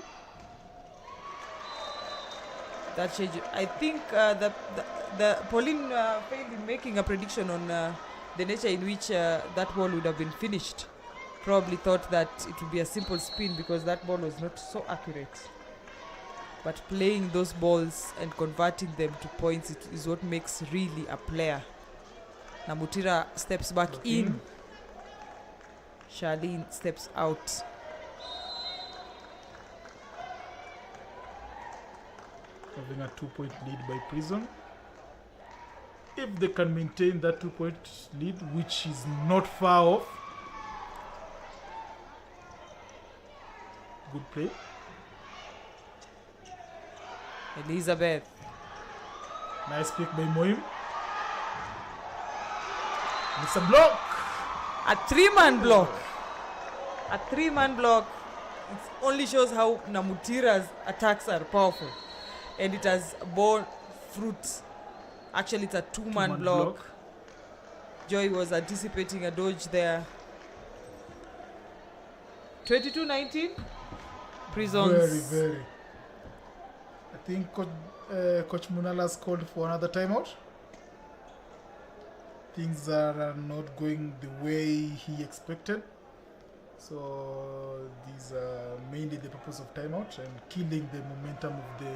That change. I think the Pauline failed in making a prediction on the nature in which that ball would have been finished. Probably thought that it would be a simple spin because that ball was not so accurate. But playing those balls and converting them to points is what makes really a player. Namutira steps back in. Charlene steps out. Having a 2-point lead by Prison. If they can maintain that 2-point lead, which is not far off. Good play. Elizabeth. Nice pick by Moim. It's a block. A 3-man block. A 3-man block. It only shows how Namutira's attacks are powerful. And it has borne fruit. Actually, it's a 2-man block. Joy was anticipating a dodge there. 22-19. Prisons. Very. I think Coach Munala's called for another timeout. Things are not going the way he expected. So these are mainly the purpose of timeout and killing the momentum of the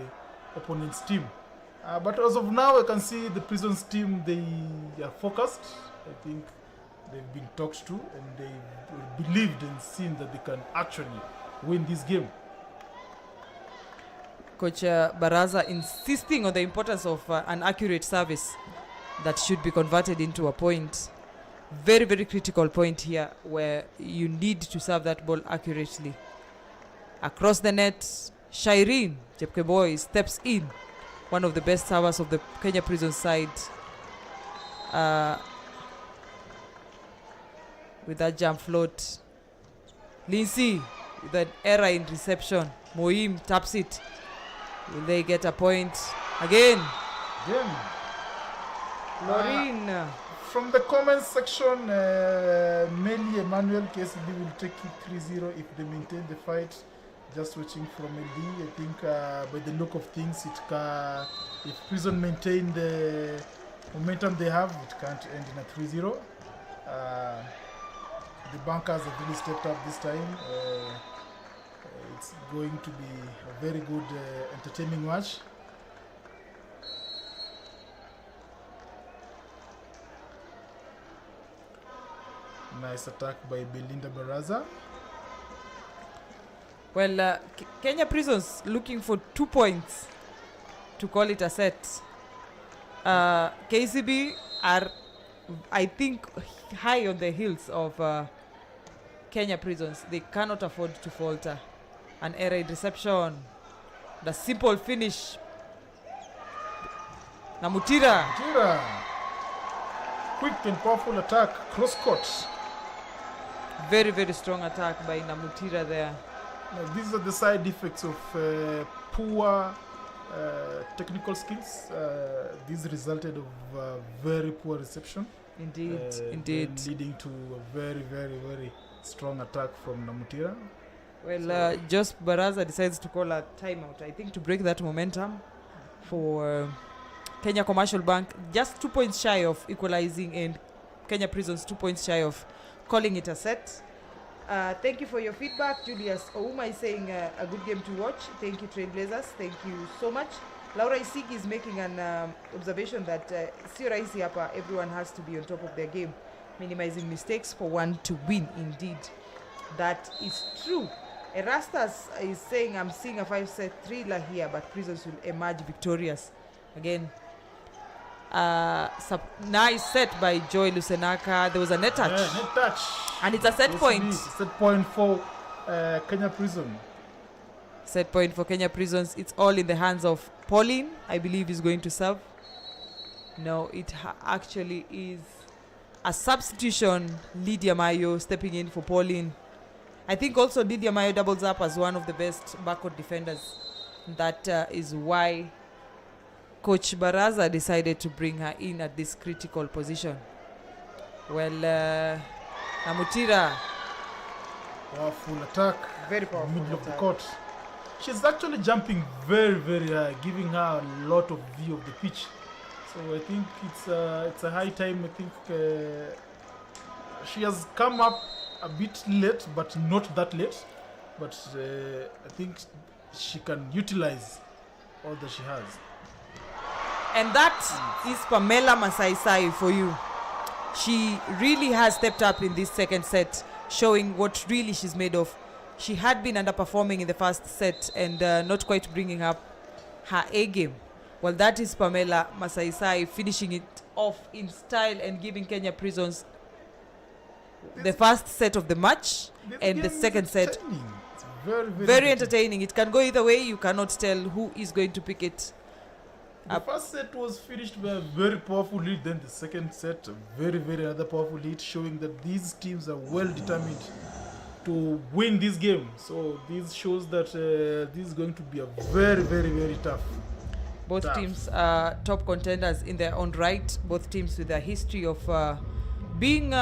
opponent's team. But as of now, I can see the Prisons team, they are focused. I think they've been talked to and they believed and seen that they can actually win this game. Coach Baraza insisting on the importance of an accurate service that should be converted into a point. Very, very critical point here where you need to serve that ball accurately. Across the net, Shireen Chepkeboy steps in. One of the best servers of the Kenya Prison side. With that jump float. Lindsay with an error in reception. Moim taps it. Will they get a point? Again. Loreen. From the comments section, mainly Emmanuel KCB will take it 3-0 if they maintain the fight. Just watching from LD, I think by the look of things, if Prison maintain the momentum they have, it can't end in a 3-0. The bankers have really stepped up this time. It's going to be a very good, entertaining match. Nice attack by Belinda Baraza. Well, Kenya Prisons looking for 2 points to call it a set. KCB are, I think, high on the heels of Kenya Prisons. They cannot afford to falter. An error in reception. The simple finish. Namutira. Quick and powerful attack, cross court. Very, very strong attack by Namutira there. Now, these are the side effects of poor technical skills. This resulted of very poor reception. Indeed. Leading to a very, very, very strong attack from Namutira. Well, Jos Baraza decides to call a timeout, I think, to break that momentum for Kenya Commercial Bank. Just 2 points shy of equalizing, and Kenya Prisons 2 points shy of calling it a set. Thank you for your feedback. Julius Ouma is saying a good game to watch. Thank you, Trailblazers. Thank you so much. Laura Isigi is making an observation that sio rahisi hapa, everyone has to be on top of their game, minimizing mistakes for one to win. Indeed, that is true. Erastus is saying, I'm seeing a 5-set thriller here, but Prisons will emerge victorious. Again, nice set by Joy Lusenaka. There was a net touch. Net touch. And it's a set point. Set point for Kenya Prison. Set point for Kenya Prisons. It's all in the hands of Pauline, I believe, is going to serve. No, it actually is a substitution. Lydia Mayo stepping in for Pauline. I think also Lydia Mayo doubles up as one of the best backcourt defenders. That is why Coach Baraza decided to bring her in at this critical position. Well, Namutira. Powerful attack. Very powerful Middle attack. of the court. She's actually jumping very, very high, giving her a lot of view of the pitch. So I think it's a high time. I think she has come up a bit late, but not that late. But I think she can utilize all that she has. And that is Pamela Masaisai for you. She really has stepped up in this second set, showing what really she's made of. She had been underperforming in the first set and not quite bringing up her A game. Well, that is Pamela Masaisai finishing it off in style and giving Kenya Prisons the first set of the match, and the second set. It's very, very entertaining. It can go either way. You cannot tell who is going to pick it. The first set was finished by a very powerful lead. Then the second set, a very, very another powerful lead, showing that these teams are well determined to win this game. So this shows that this is going to be a very, very, very tough. Both teams are top contenders in their own right. Both teams with a history of being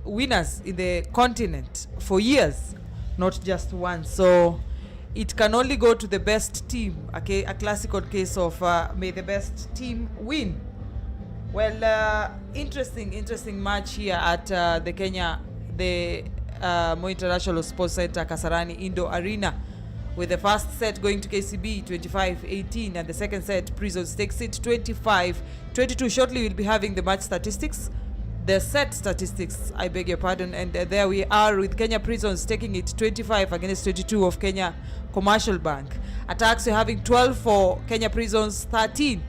winners in the continent for years, not just once. So it can only go to the best team. Okay, a classical case of may the best team win. Well, interesting match here at the Moi International Sports Center, Kasarani Indoor Arena, with the first set going to KCB 25-18 and the second set Prisons takes it 25-22. Shortly we'll be having the match statistics, the set statistics, I beg your pardon, and there we are with Kenya Prisons taking it 25 against 22 of Kenya Commercial Bank. Attacks, we're having 12 for Kenya Prisons, 13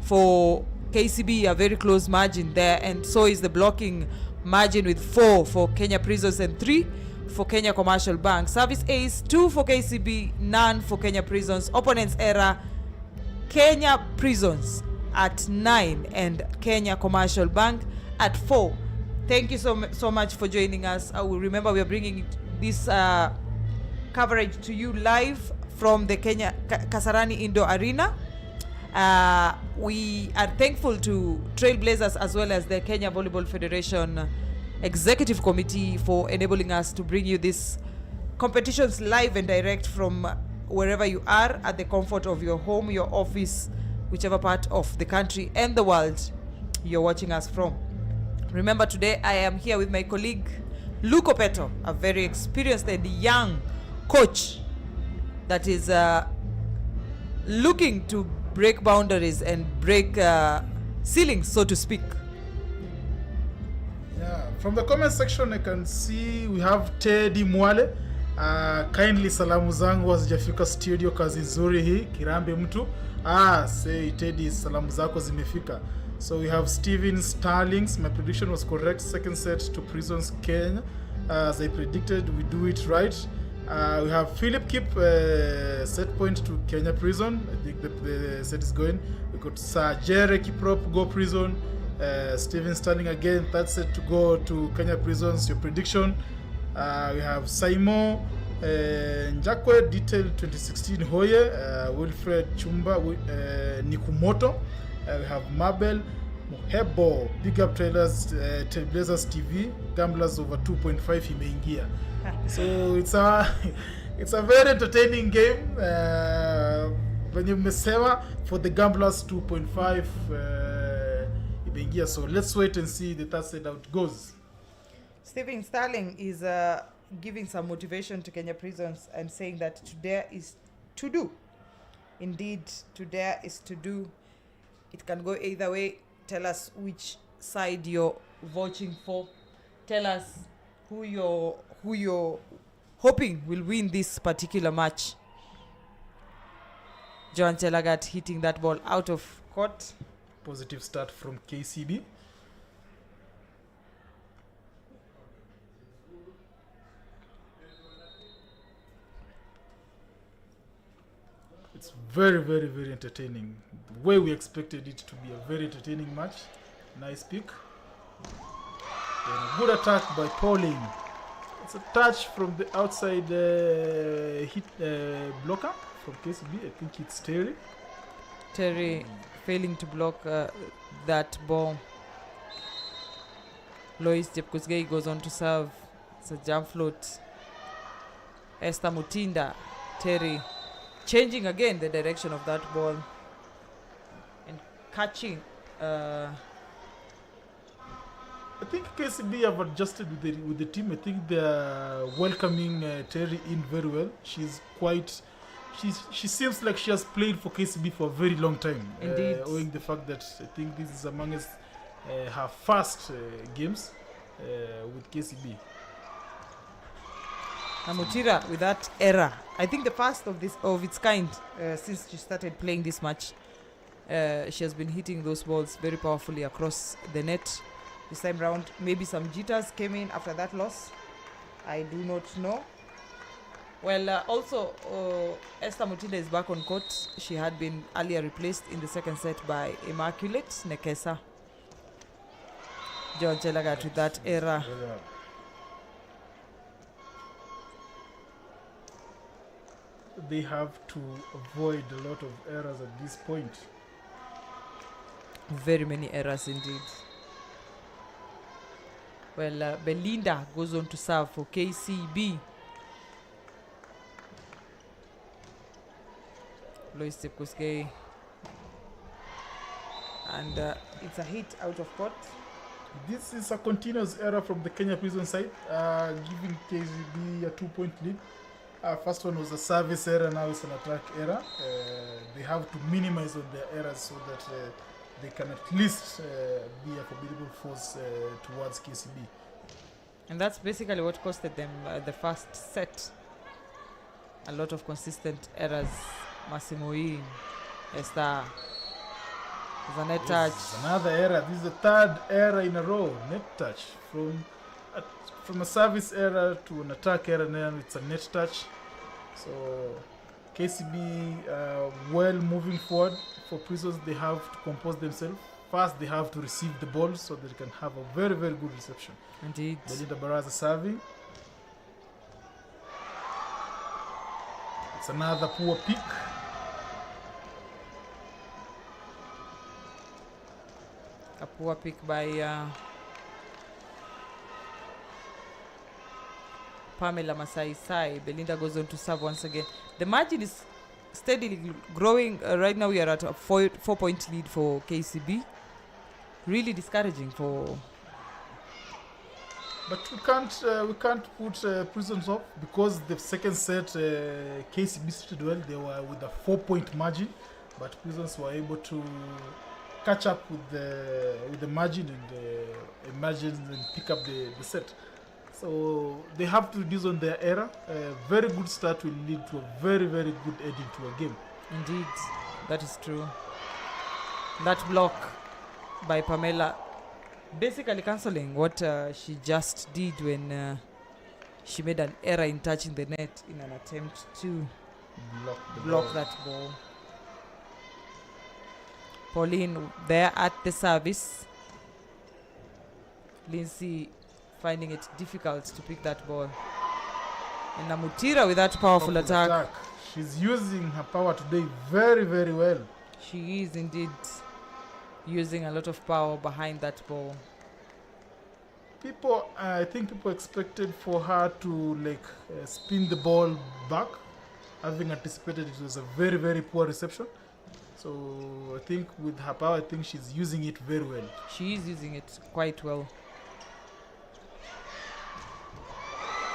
for KCB, a very close margin there, and so is the blocking margin with 4 for Kenya Prisons and 3 for Kenya Commercial Bank. Service ace, 2 for KCB, none for Kenya Prisons. Opponents error, Kenya Prisons at 9 and Kenya Commercial Bank at 4. Thank you so much for joining us. I will remember we are bringing this coverage to you live from the Kenya Kasarani Indoor Arena. We are thankful to Trailblazers as well as the Kenya Volleyball Federation Executive Committee for enabling us to bring you these competitions live and direct from wherever you are, at the comfort of your home, your office, whichever part of the country and the world you're watching us from. Remember, today I am here with my colleague Luco Peto, a very experienced and young coach that is looking to break boundaries and break ceilings, so to speak. Yeah, from the comment section I can see we have Teddy Mwale. Kindly salamu zangu hazijafika studio, kazi nzuri hii, kirambe mtu. Say Teddy, salamu zako zimefika. So we have Steven Starlings. My prediction was correct. Second set to Prisons Kenya. As I predicted, we do it right. We have Philip Kip, set point to Kenya Prison. I think the set is going. We got Sir Jerry Kiprop, go Prison. Steven Sterling again, third set to go to Kenya Prisons. Your prediction. We have Saimo Njakwe, detail 2016 Hoye, Wilfred Chumba, Nikumoto. We have Mabel Muhebo, big up Trailblazers TV, gamblers over 2.5 imeingia. So it's a very entertaining game. When you mmesema for the gamblers 2.5 imeingia. So let's wait and see the third set how it goes. Steven Starling is giving some motivation to Kenya Prisons and saying that today is to do. Indeed, today is to do. It can go either way. Tell us which side you're voting for. Tell us who you're hoping will win this particular match. John Chelagat hitting that ball out of court. Positive start from KCB. It's very, very, very entertaining. The way we expected it to be a very entertaining match. Nice pick. And a good attack by Pauline. It's a touch from the outside hit blocker from KCB. I think it's Terry. Terry failing to block that ball. Lois Jepkosgei goes on to serve. It's a jump float. Esther Mutinda. Terry changing again the direction of that ball and catching. I think KCB have adjusted with the team. I think they're welcoming Terry in very well. She seems like she has played for KCB for a very long time. Indeed. Owing the fact that I think this is amongst her first games with KCB. Amutira with that error. I think the first of its kind since she started playing this match. She has been hitting those balls very powerfully across the net. This time round, maybe some jitters came in after that loss. I do not know. Well, also, Esther Mutinda is back on court. She had been earlier replaced in the second set by Immaculate Nekesa. John Chelagat with that error. They have to avoid a lot of errors at this point. Very many errors indeed. Well, Belinda goes on to serve for KCB. Lois Tepkoskei. And it's a hit out of court. This is a continuous error from the Kenya Prison side, giving KCB a 2-point lead. First one was a service error, now it's an attack error. They have to minimize on their errors so that they can at least be a formidable force towards KCB. And that's basically what costed them the first set. A lot of consistent errors. Massimoin, Esther. There's a net touch. Another error. This is the third error in a row. Net touch. From a service error to an attack error, and then it's a net touch. So KCB, well moving forward. For Prisons, they have to compose themselves. First, they have to receive the ball so they can have a very, very good reception. Indeed. Belinda Baraza serving. It's another poor pick. A poor pick by Pamela Masai. Belinda goes on to serve once again. The margin is steadily growing. Right now we are at a 4-point lead for KCB. Really discouraging for... But we can't put Prisons off because the second set KCB started well. They were with a 4-point margin, but Prisons were able to catch up with the margin and emergence and pick up the set. So they have to reduce on their error. A very good start will lead to a very, very good ending to a game. Indeed, that is true. That block by Pamela basically cancelling what she just did when she made an error in touching the net in an attempt to block that ball. Pauline there at the service. Lindsay finding it difficult to pick that ball. And Namutira with that powerful attack. She's using her power today very, very well. She is indeed using a lot of power behind that ball. I think people expected for her to spin the ball back, having anticipated it was a very, very poor reception. So I think with her power, I think she's using it very well. She is using it quite well.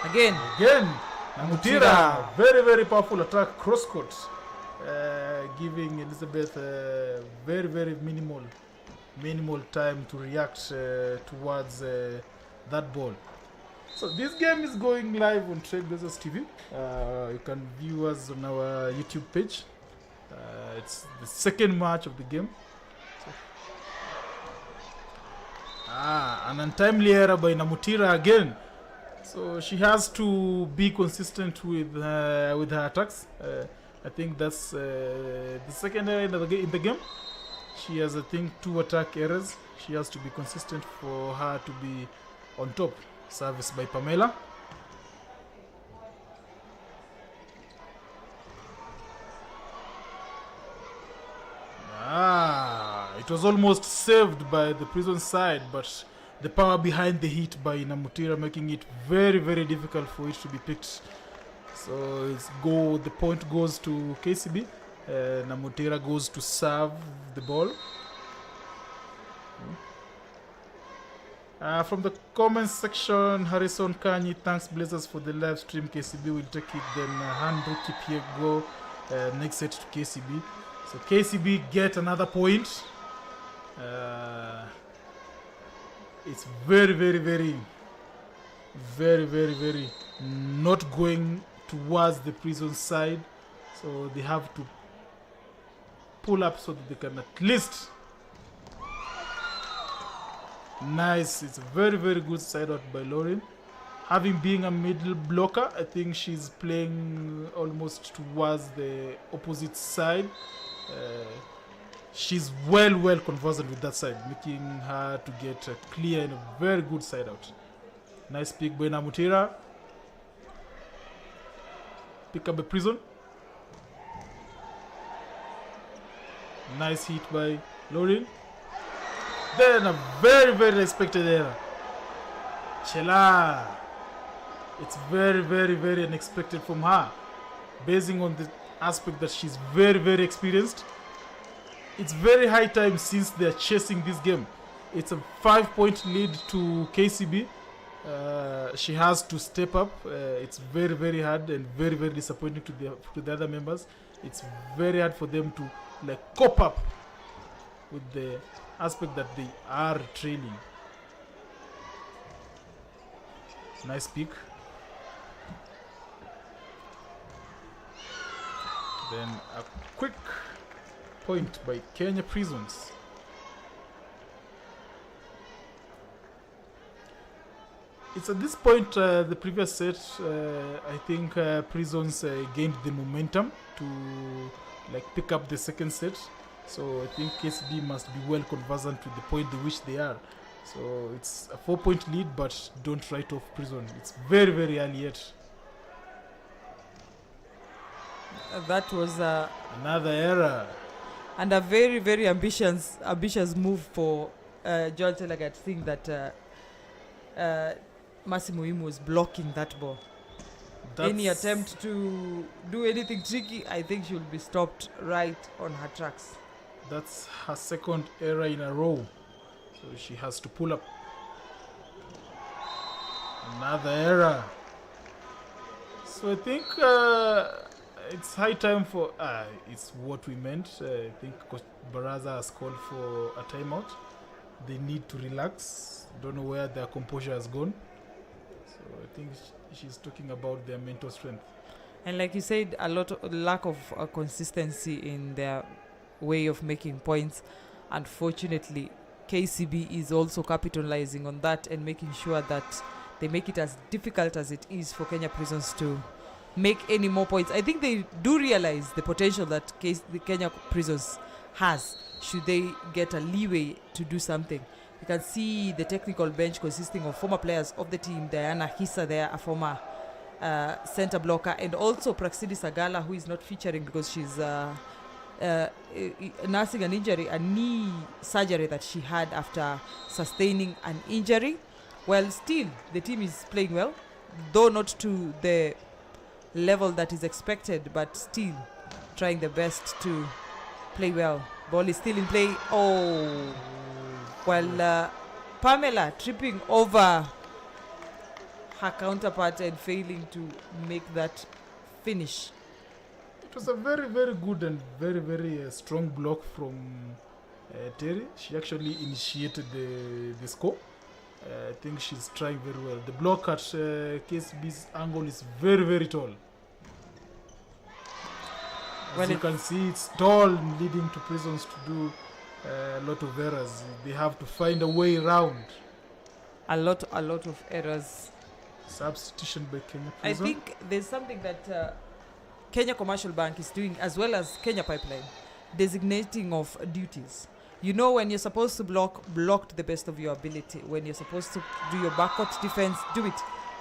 Again, Namutira, very, very powerful attack, cross court, giving Elizabeth very, very minimal time to react towards that ball. So this game is going live on Trailblazers TV. You can view us on our YouTube page. It's the second match of the game. An untimely error by Namutira again. So she has to be consistent with her attacks. I think that's the second error in the game. She has, I think, 2 attack errors. She has to be consistent for her to be on top. Service by Pamela. It was almost saved by the Prison side, but the power behind the hit by Namutira making it very, very difficult for it to be picked. So the point goes to KCB. Namutira goes to serve the ball. From the comments section, Harrison Kanyi thanks Blazers for the live stream. KCB will take it. Then Handru Kipie go next set to KCB. So KCB get another point. It's very, very, very, very, very, very not going towards the Prison side. So they have to pull up so that they can at least... Nice. It's a very, very good side out by Lauren. Having been a middle blocker, I think she's playing almost towards the opposite side. She's well conversant with that side, making her to get a clear and a very good side out. Nice pick by Namutira. Pick up the Prison. Nice hit by Lauren. Then a very, very expected error. Chela. It's very, very, very unexpected from her, basing on the aspect that she's very, very experienced. It's very high time since they're chasing this game. It's a 5-point lead to KCB. She has to step up. It's very, very hard and very, very disappointing to the other members. It's very hard for them to like cope up with the aspect that they are trailing. Nice pick. Then a quick point by Kenya Prisons. It's at this point, the previous set, I think Prisons gained the momentum to like pick up the second set. So I think KCB must be well conversant with the point at which they are. So it's a 4-point lead, but don't write off Prison. It's very, very early yet. That was Another error. and a very, very ambitious move for Joel Telagat, seeing that Massimo Im was blocking that ball. Any attempt to do anything tricky, I think she will be stopped right on her tracks. That's her second error in a row. So she has to pull up. Another error. So I think it's high time for... it's what we meant. I think Coach Baraza has called for a timeout. They need to relax. Don't know where their composure has gone. So I think she's talking about their mental strength. And like you said, a lot of lack of consistency in their way of making points. Unfortunately, KCB is also capitalizing on that and making sure that they make it as difficult as it is for Kenya Prisons to make any more points. I think they do realize the potential that the Kenya Prisons has should they get a leeway to do something. You can see the technical bench consisting of former players of the team. Diana Hissa there, a former center blocker, and also Praxidi Sagala, who is not featuring because she's nursing an injury, a knee surgery that she had after sustaining an injury. Well, still, the team is playing well, though not to the level that is expected, but still trying the best to play well. Ball is still in play. Oh, well, Pamela tripping over her counterpart and failing to make that finish. It was a very, very good and very, very strong block from Terry. She actually initiated the score. I think she's trying very well. The block at KSB's angle is very, very tall. As you can see, it's tall, leading to Prisons to do a lot of errors. They have to find a way around. A lot of errors. Substitution by Kenya Prison. I think there's something that Kenya Commercial Bank is doing, as well as Kenya Pipeline, designating of duties. You know, when you're supposed to block to the best of your ability. When you're supposed to do your backcourt defense, do it.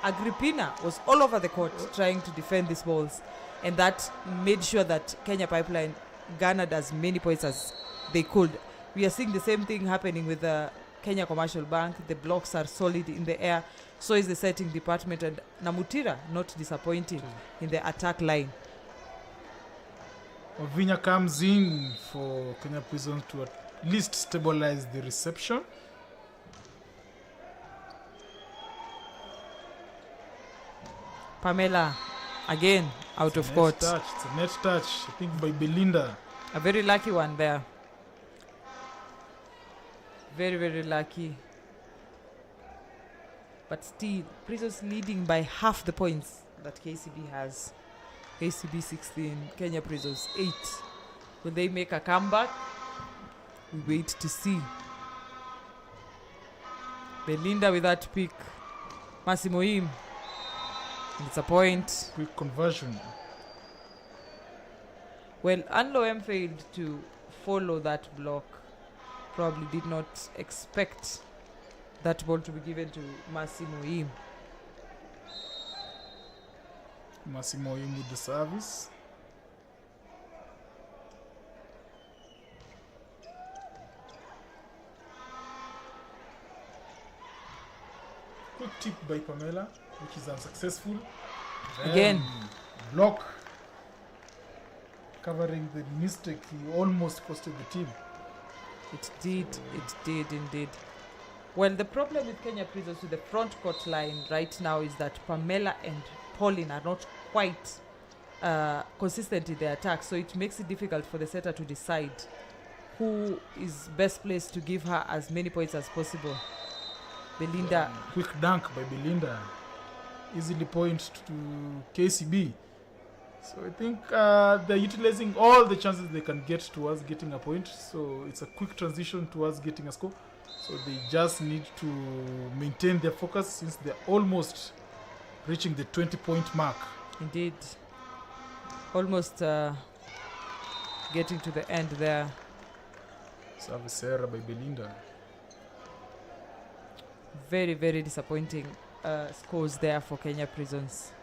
Agrippina was all over the court trying to defend these balls, and that made sure that Kenya Pipeline garnered as many points as they could. We are seeing the same thing happening with the Kenya Commercial Bank. The blocks are solid in the air. So is the setting department, and Namutira not disappointing in the attack line. Ovinya comes in for Kenya Prison to at least stabilize the reception. Pamela, again, out of court. It's a net touch, I think, by Belinda. A very lucky one there. Very, very lucky. But still, Prisons leading by half the points that KCB has. KCB 16, Kenya Prisons 8. Will they make a comeback? We wait to see. Belinda with that pick. Massimo Im. It's a point. Quick conversion. Well, Anlo M failed to follow that block. Probably did not expect that ball to be given to Massimo Im. Massimo Im with the service. Quick tip by Pamela, which is unsuccessful. Again. Block. Covering the mistake he almost costed the team. It did indeed. Well, the problem with Kenya Prisons with the front court line right now is that Pamela and Pauline are not quite consistent in their attack, so it makes it difficult for the setter to decide who is best placed to give her as many points as possible. Belinda. Quick dunk by Belinda. Easily point to KCB. So I think they're utilizing all the chances they can get towards getting a point. So it's a quick transition towards getting a score. So they just need to maintain their focus since they're almost reaching the 20-point mark. Indeed. Almost getting to the end there. Service error by Belinda. Very, very disappointing scores there for Kenya Prisons.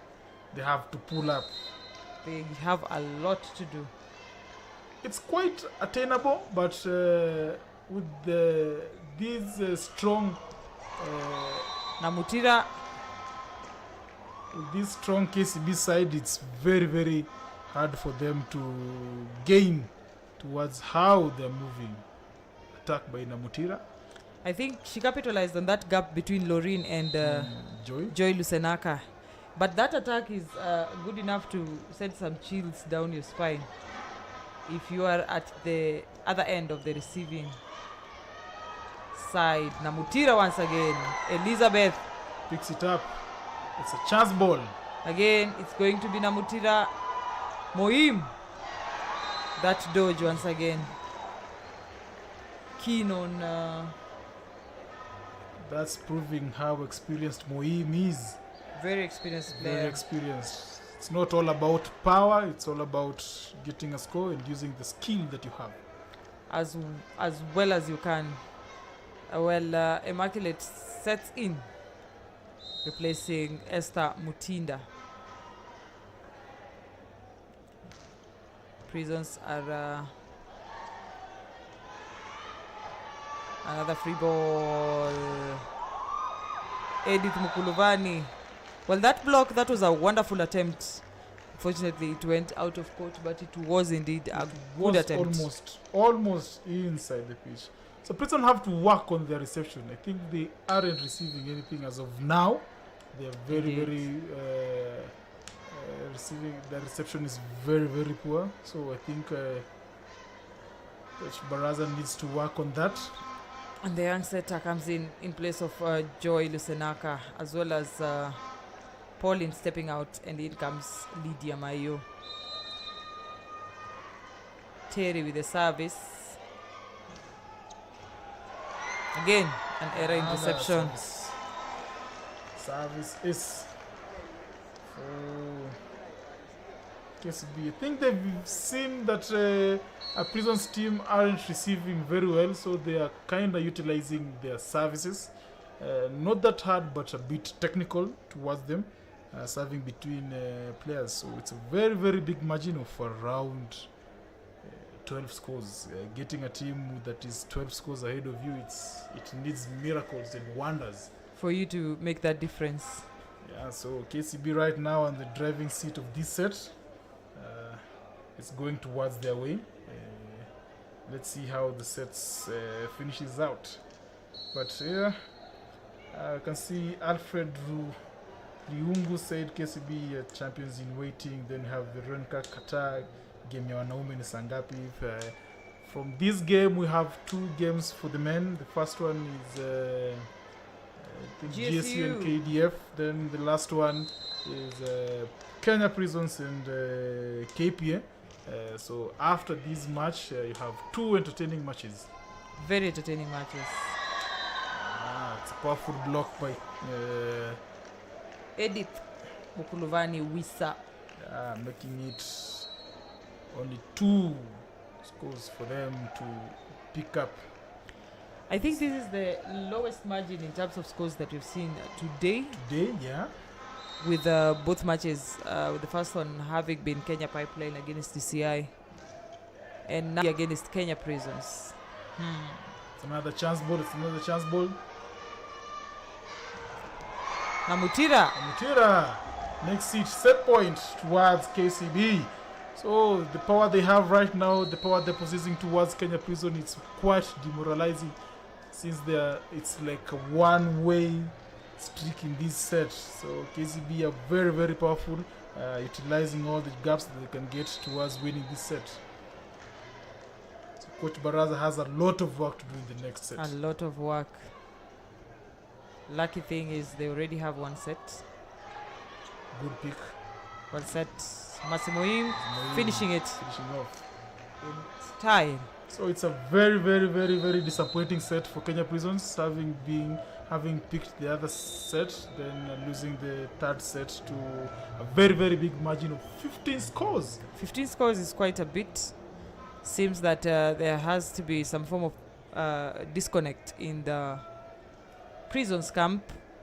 They have to pull up. They have a lot to do. It's quite attainable, but with these strong Namutira. With this strong KCB side, it's very, very hard for them to gain towards how they're moving. Attack by Namutira. I think she capitalized on that gap between Loreen and Joy Lusenaka. But that attack is good enough to send some chills down your spine if you are at the other end of the receiving side. Namutira once again. Elizabeth picks it up. It's a chance ball. Again, it's going to be Namutira. Moim. That dodge once again. Keen on... That's proving how experienced Moim is. Very experienced player. Very experienced. It's not all about power. It's all about getting a score and using the skill that you have. As well as you can. Immaculate sets in, replacing Esther Mutinda. Prisons are another free ball. Edith Mukuluvani. Well, that block, that was a wonderful attempt. Unfortunately, it went out of court, but it was indeed a good attempt. Almost inside the pitch. So Prison have to work on their reception. I think they aren't receiving anything as of now. They are very receiving. Their reception is very, very poor. So I think Coach Baraza needs to work on that. And the young setter comes in place of Joy Lusenaka, as well as Pauline stepping out, and in comes Lydia Mayo. Terry with the service. Again, an error interception. Service is for KCB. I think they've seen that a Prison's team aren't receiving very well, so they are kind of utilizing their services. Not that hard, but a bit technical towards them, serving between players. So it's a very, very big margin of around 12 scores. Getting a team that is 12 scores ahead of you, it needs miracles and wonders for you to make that difference. Yeah, so KCB right now on the driving seat of this set. It's going towards their way. Let's see how the sets finishes out. But yeah, I can see Alfred Riungu said KCB champions in waiting. Then have Veronica Qatar game ya wanaume ni sangapi. From this game we have 2 games for the men. The first one is GSU and KDF. Then the last one is Kenya Prisons and KPA. So after this match, you have 2 entertaining matches. Very entertaining matches. It's a powerful block by Edith Mukuluvani Wisa. Making it only 2 scores for them to pick up. I think this is the lowest margin in terms of scores that we've seen today. Yeah. With both matches, with the first one having been Kenya Pipeline against DCI, and now against Kenya Prisons. It's another chance ball. Namutira. Mutira next it set point towards KCB. So the power they have right now, the power they're possessing towards Kenya Prison, it's quite demoralizing since it's like a one-way streak in this set. So KCB are very, very powerful, utilizing all the gaps that they can get towards winning this set. So Coach Baraza has a lot of work to do in the next set. A lot of work. Lucky thing is they already have one set. Good pick. One set. Masimoim finishing it Finishing off. in style. So it's a very, very, very, very disappointing set for Kenya Prisons, having picked the other set, then losing the third set to a very, very big margin of 15 scores. 15 scores is quite a bit. Seems that there has to be some form of disconnect in the Prisons camp.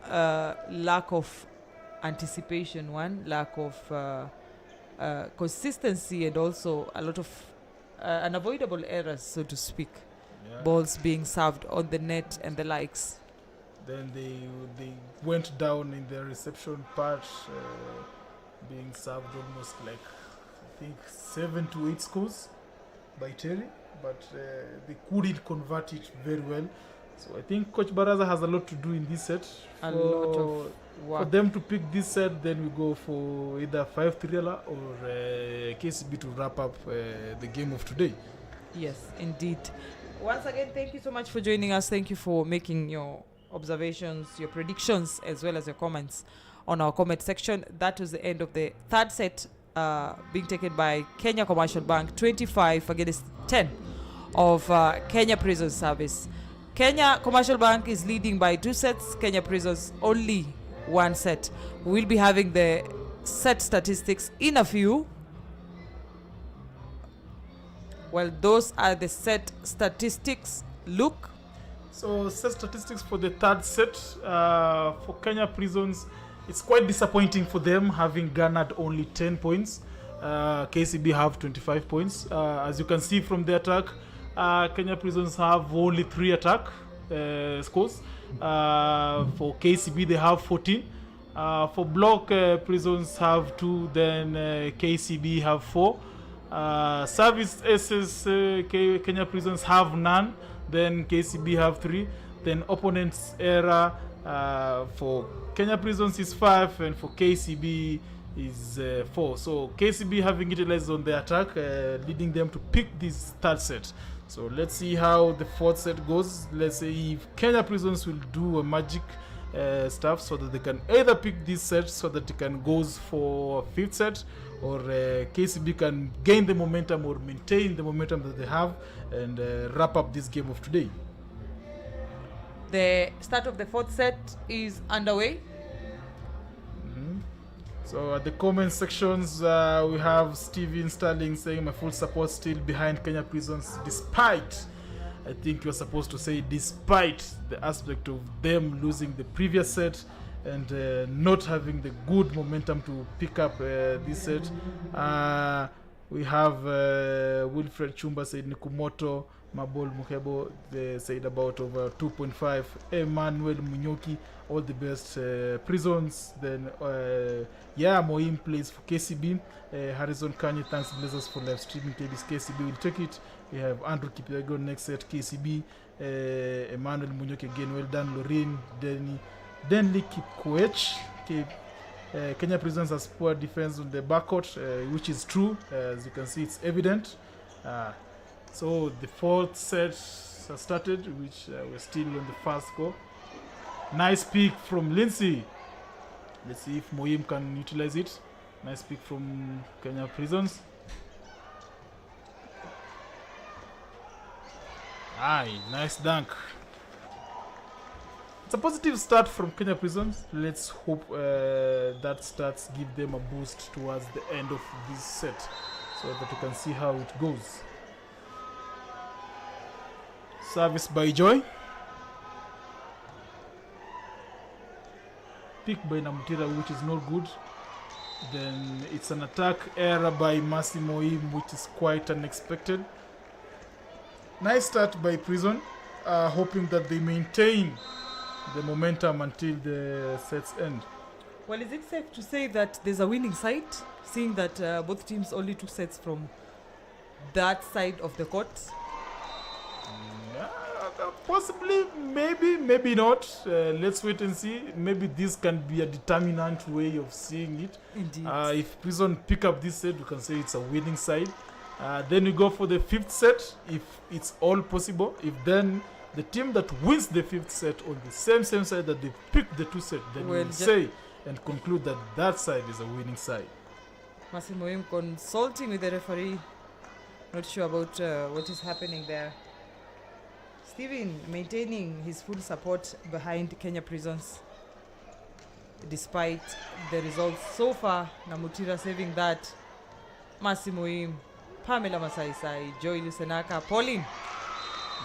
Lack of anticipation, lack of consistency, and also a lot of unavoidable errors, so to speak. Yeah. Balls being served on the net and the likes. Then they went down in the reception part, being served almost like I think 7 to 8 scores by Terry, but they couldn't convert it very well. So I think Coach Baraza has a lot to do in this set. A lot of For work. them to pick this set, then we go for either 5-3 or KCB to wrap up the game of today. Yes, indeed. Once again, thank you so much for joining us. Thank you for making your observations, your predictions, as well as your comments on our comment section. That was the end of the third set, being taken by Kenya Commercial Bank, 25 against 10 of Kenya Prison Service. Kenya Commercial Bank is leading by 2 sets. Kenya Prisons only 1 set. We'll be having the set statistics in a few. Well, those are the set statistics. Luke? So set statistics for the third set for Kenya Prisons, it's quite disappointing for them, having garnered only 10 points. KCB have 25 points. As you can see from the attack, Kenya Prisons have only 3 attack scores. For KCB they have 14. For block, Prisons have 2, then KCB have 4. Service aces, Kenya Prisons have none, then KCB have 3. Then opponent's error for Kenya Prisons is 5, and for KCB is 4. So KCB having utilized on the attack, leading them to pick this third set. So let's see how the fourth set goes. Let's see if Kenya Prisons will do a magic stuff so that they can either pick this set so that it can goes for a 5th set, or KCB can gain the momentum or maintain the momentum that they have and wrap up this game of today. The start of the 4th set is underway. So at the comment sections, we have Steven Sterling saying, my full support still behind Kenya Prisons, despite, I think you're supposed to say, despite the aspect of them losing the previous set and not having the good momentum to pick up this set. We have Wilfred Chumba said Nikumoto, Mabol Mukebo, they said about over 2.5. Emmanuel Munyoki, all the best Prisons. Then Moim plays for KCB. Harrison Kanye, thanks Blazers for live streaming. KCB will take it. We have Andrew Kipego next set, KCB. Emmanuel Munyoki again, well done. Lorraine, Denley Kipkoech. Kenya Prisons has poor defense on the backcourt, which is true. As you can see, it's evident. So the 4th set has started, which we're still on the first go. Nice pick from Lindsay. Let's see if Moim can utilize it. Nice pick from Kenya Prisons. Aye, nice dunk. It's a positive start from Kenya Prisons. Let's hope that starts give them a boost towards the end of this set so that we can see how it goes. Service by Joy. Pick by Namutira, which is not good. Then it's an attack error by Masimoim, which is quite unexpected. Nice start by Prison, hoping that they maintain the momentum until the sets end. Well, is it safe to say that there's a winning side, seeing that both teams only took sets from that side of the court? Possibly, maybe not. Let's wait and see. Maybe this can be a determinant way of seeing it. Indeed. If Prison pick up this set, we can say it's a winning side. Then we go for the fifth set, if it's all possible. If then the team that wins the fifth set on the same side that they picked the two set, then Well, we'll say and conclude that that side is a winning side. Massimo consulting with the referee. Not sure about what is happening there. Steven maintaining his full support behind Kenya Prisons despite the results so far. Namutira saving that. Massimo Im, Pamela Masai, Joy Lusenaka, Pauline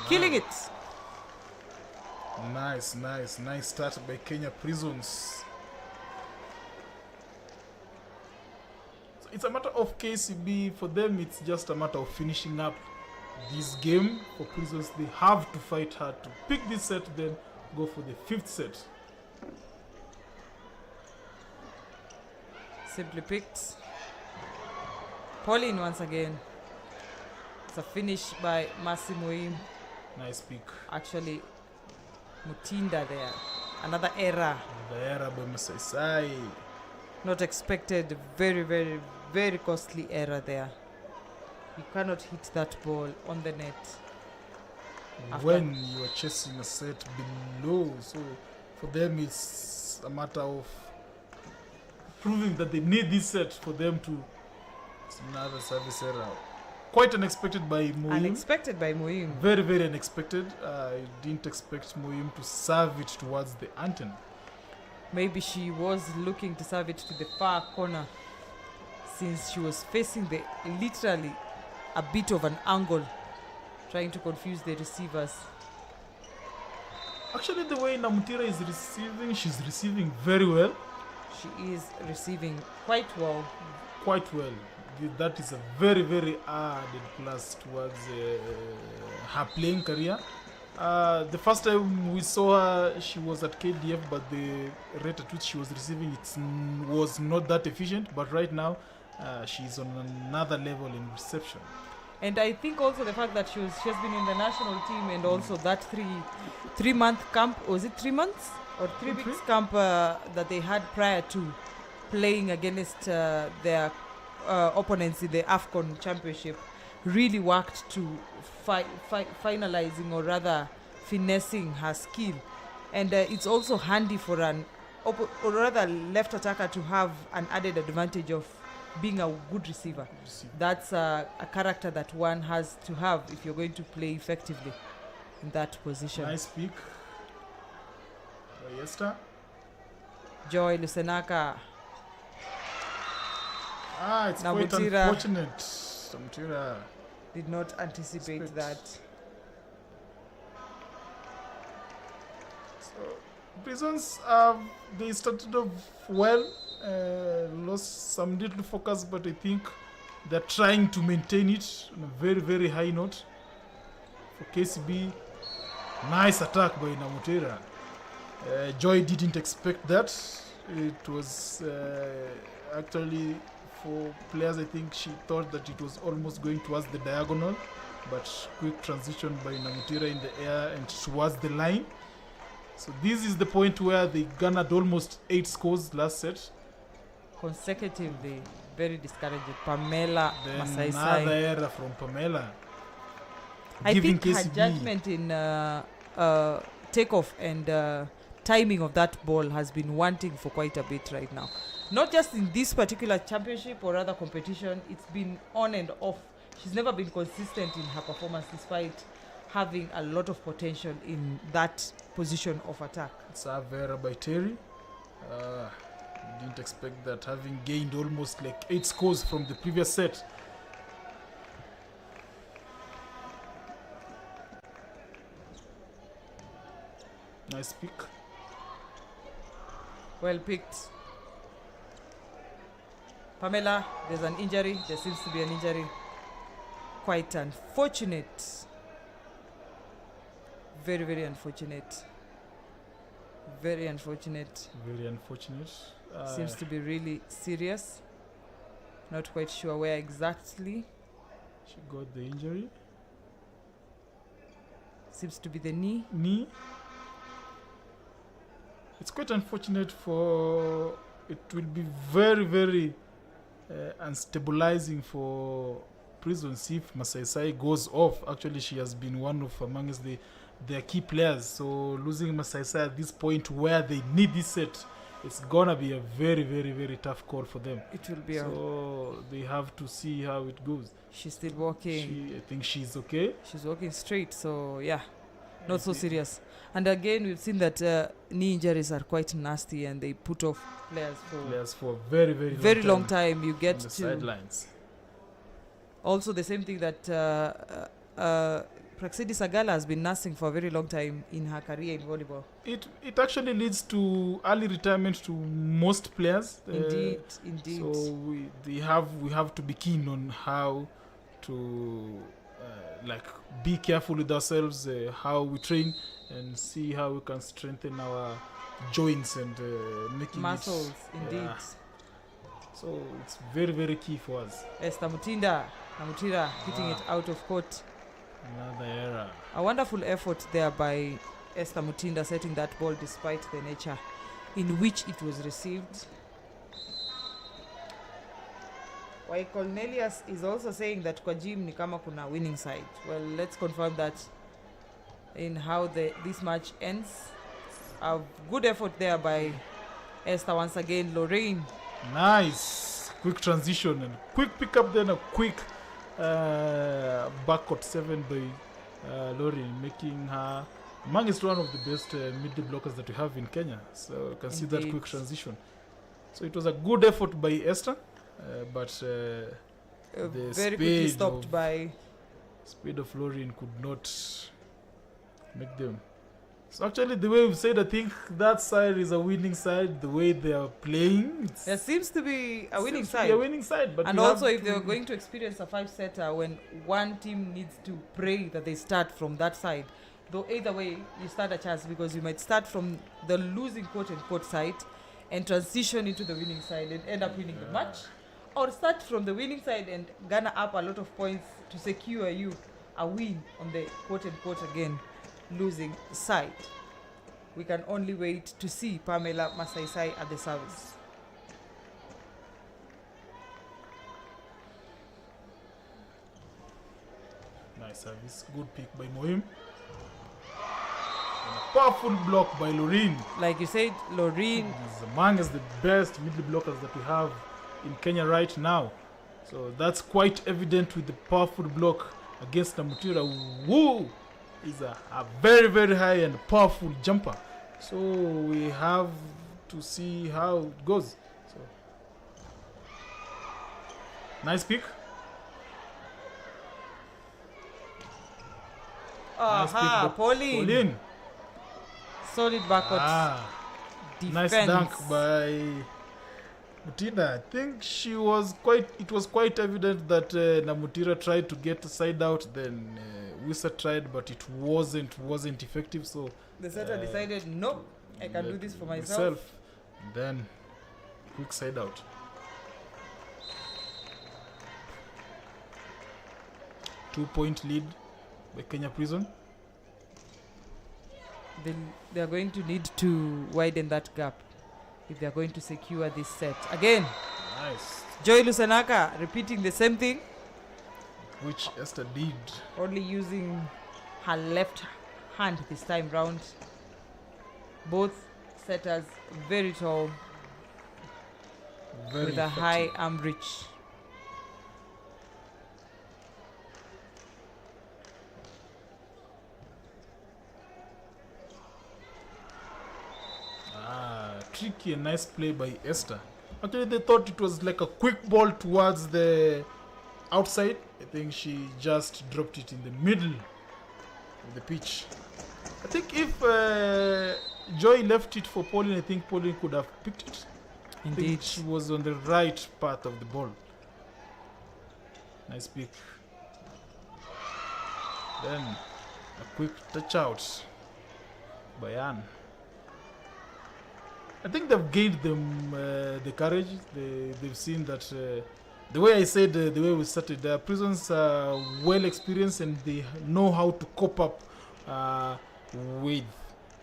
killing it. Nice start by Kenya Prisons. So it's a matter of KCB. For them, it's just a matter of finishing up this game. For Prisons, they have to fight hard to pick this set, then go for the fifth set. Simply picked. Pauline once again. It's a finish by Massimo Im. Nice pick. Actually, Mutinda there. Another error. The error by Masai. Not expected. Very, very, very costly error there. You cannot hit that ball on the net. When you are chasing a set below. So for them, it's a matter of proving that they need this set for them to. It's another service error. Quite unexpected by Muim. Unexpected by Muim. Very, very unexpected. I didn't expect Muim to serve it towards the antenna. Maybe she was looking to serve it to the far corner, since she was facing the literally a bit of an angle, trying to confuse the receivers. Actually, the way Namutira is receiving, she's receiving very well. She is receiving quite well. Quite well. That is a very, very added plus towards her playing career. The first time we saw her, she was at KDF, but the rate at which she was receiving was not that efficient. But right now, she's on another level in reception. And I think also the fact that she has been in the national team, and also that three-month camp, was it 3 months or 3 weeks camp that they had prior to playing against their opponents in the AFCON championship, really worked to finalizing, or rather finessing her skill. And it's also handy for or rather left attacker to have an added advantage of being a good receiver. That's a character that one has to have if you're going to play effectively in that position. Nice pick. Yesta. Joy Lusenaka. It's quite unfortunate. Namutira did not anticipate that. So, Prisons, they started off well, lost some little focus, but I think they're trying to maintain it on a very, very high note. For KCB, nice attack by Namutira. Joy didn't expect that. It was actually, for players, I think she thought that it was almost going towards the diagonal, but quick transition by Namutira in the air and towards the line. So this is the point where they garnered almost 8 scores last set. Consecutively, very discouraging. Pamela Then Masai. another error from Pamela. I think her KCB judgment in takeoff and timing of that ball has been wanting for quite a bit right now. Not just in this particular championship or other competition, it's been on and off. She's never been consistent in her performance despite having a lot of potential in that position of attack. It's a error by Terry. Didn't expect that, having gained almost like 8 scores from the previous set. Nice pick. Well picked. Pamela, there's an injury. There seems to be an injury. Quite unfortunate. Very, very unfortunate. Very unfortunate. Very unfortunate. Seems to be really serious. Not quite sure where exactly. She got the injury. Seems to be the knee. Knee. It's quite unfortunate for. It will be very, very unstabilizing for Prisons if Masai Sai goes off. Actually, she has been one of amongst their key players. So losing Masai Sai at this point where they need this set, it's gonna be a very, very, very tough call for them. It will be. So they have to see how it goes. She's still walking. I think she's okay. She's walking straight. So yeah, not so serious. And again, we've seen that knee injuries are quite nasty, and they put off players for a very, very, very long time. You get on the to sidelines. also the same thing that Praxidi Sagala has been nursing for a very long time in her career in volleyball. It actually leads to early retirement to most players. Indeed. So we have to be keen on how to be careful with ourselves, how we train, and see how we can strengthen our joints and making muscles. Indeed. Yeah. So it's very, very key for us. Esther Namutira hitting it out of court. Another error. A wonderful effort there by Esther Mutinda setting that ball despite the nature in which it was received. While Cornelius is also saying that kwa gym ni kama kuna winning side. Well, let's confirm that in how this match ends. A good effort there by Esther once again. Lorraine. Nice. Quick transition and quick pickup, then a quick backcourt 7 by Lorraine, making her amongst one of the best middle blockers that we have in Kenya. So you can see that quick transition. So it was a good effort by Esther, but the very quickly stopped by speed of Lorraine could not make them. So actually, the way we've said, I think that side is a winning side. The way they are playing, there seems to be a winning side. But and also, if they are going to experience a 5-setter, when one team needs to pray that they start from that side, though either way, you stand a chance because you might start from the losing quote-unquote side and transition into the winning side and end up winning the match, or start from the winning side and garner up a lot of points to secure you a win on the quote-unquote again losing side. We can only wait to see Pamela Masai at the service. Nice service, good pick by Mohim. And a powerful block by Lorraine. Like you said, Lorraine is among the best middle blockers that we have in Kenya right now. So that's quite evident with the powerful block against Namutira. Woo! Is a very, very high and powerful jumper. So we have to see how it goes. So nice pick. Aha, Pauline. Solid backcourt defense. Nice dunk by Mutinda. I think it was quite evident that Namutira tried to get the side out, then Wissa tried, but it wasn't effective. So the setter decided, nope, I can do this for myself. And then quick side out. Two-point lead by Kenya Prison. They are going to need to widen that gap if they are going to secure this set. Again, nice. Joy Lusenaka repeating the same thing, which Esther did. Only using her left hand this time round. Both setters very tall, very with effective. A high arm reach. Tricky and nice play by Esther. Actually, they thought it was like a quick ball towards the outside. I think she just dropped it in the middle of the pitch. I think if Joy left it for Pauline, I think Pauline could have picked it. Indeed. I think she was on the right path of the ball. Nice pick. Then a quick touch out by Anne. I think they've gained them the courage. They've seen that the way I said, the way we started, Prisons are well experienced and they know how to cope up with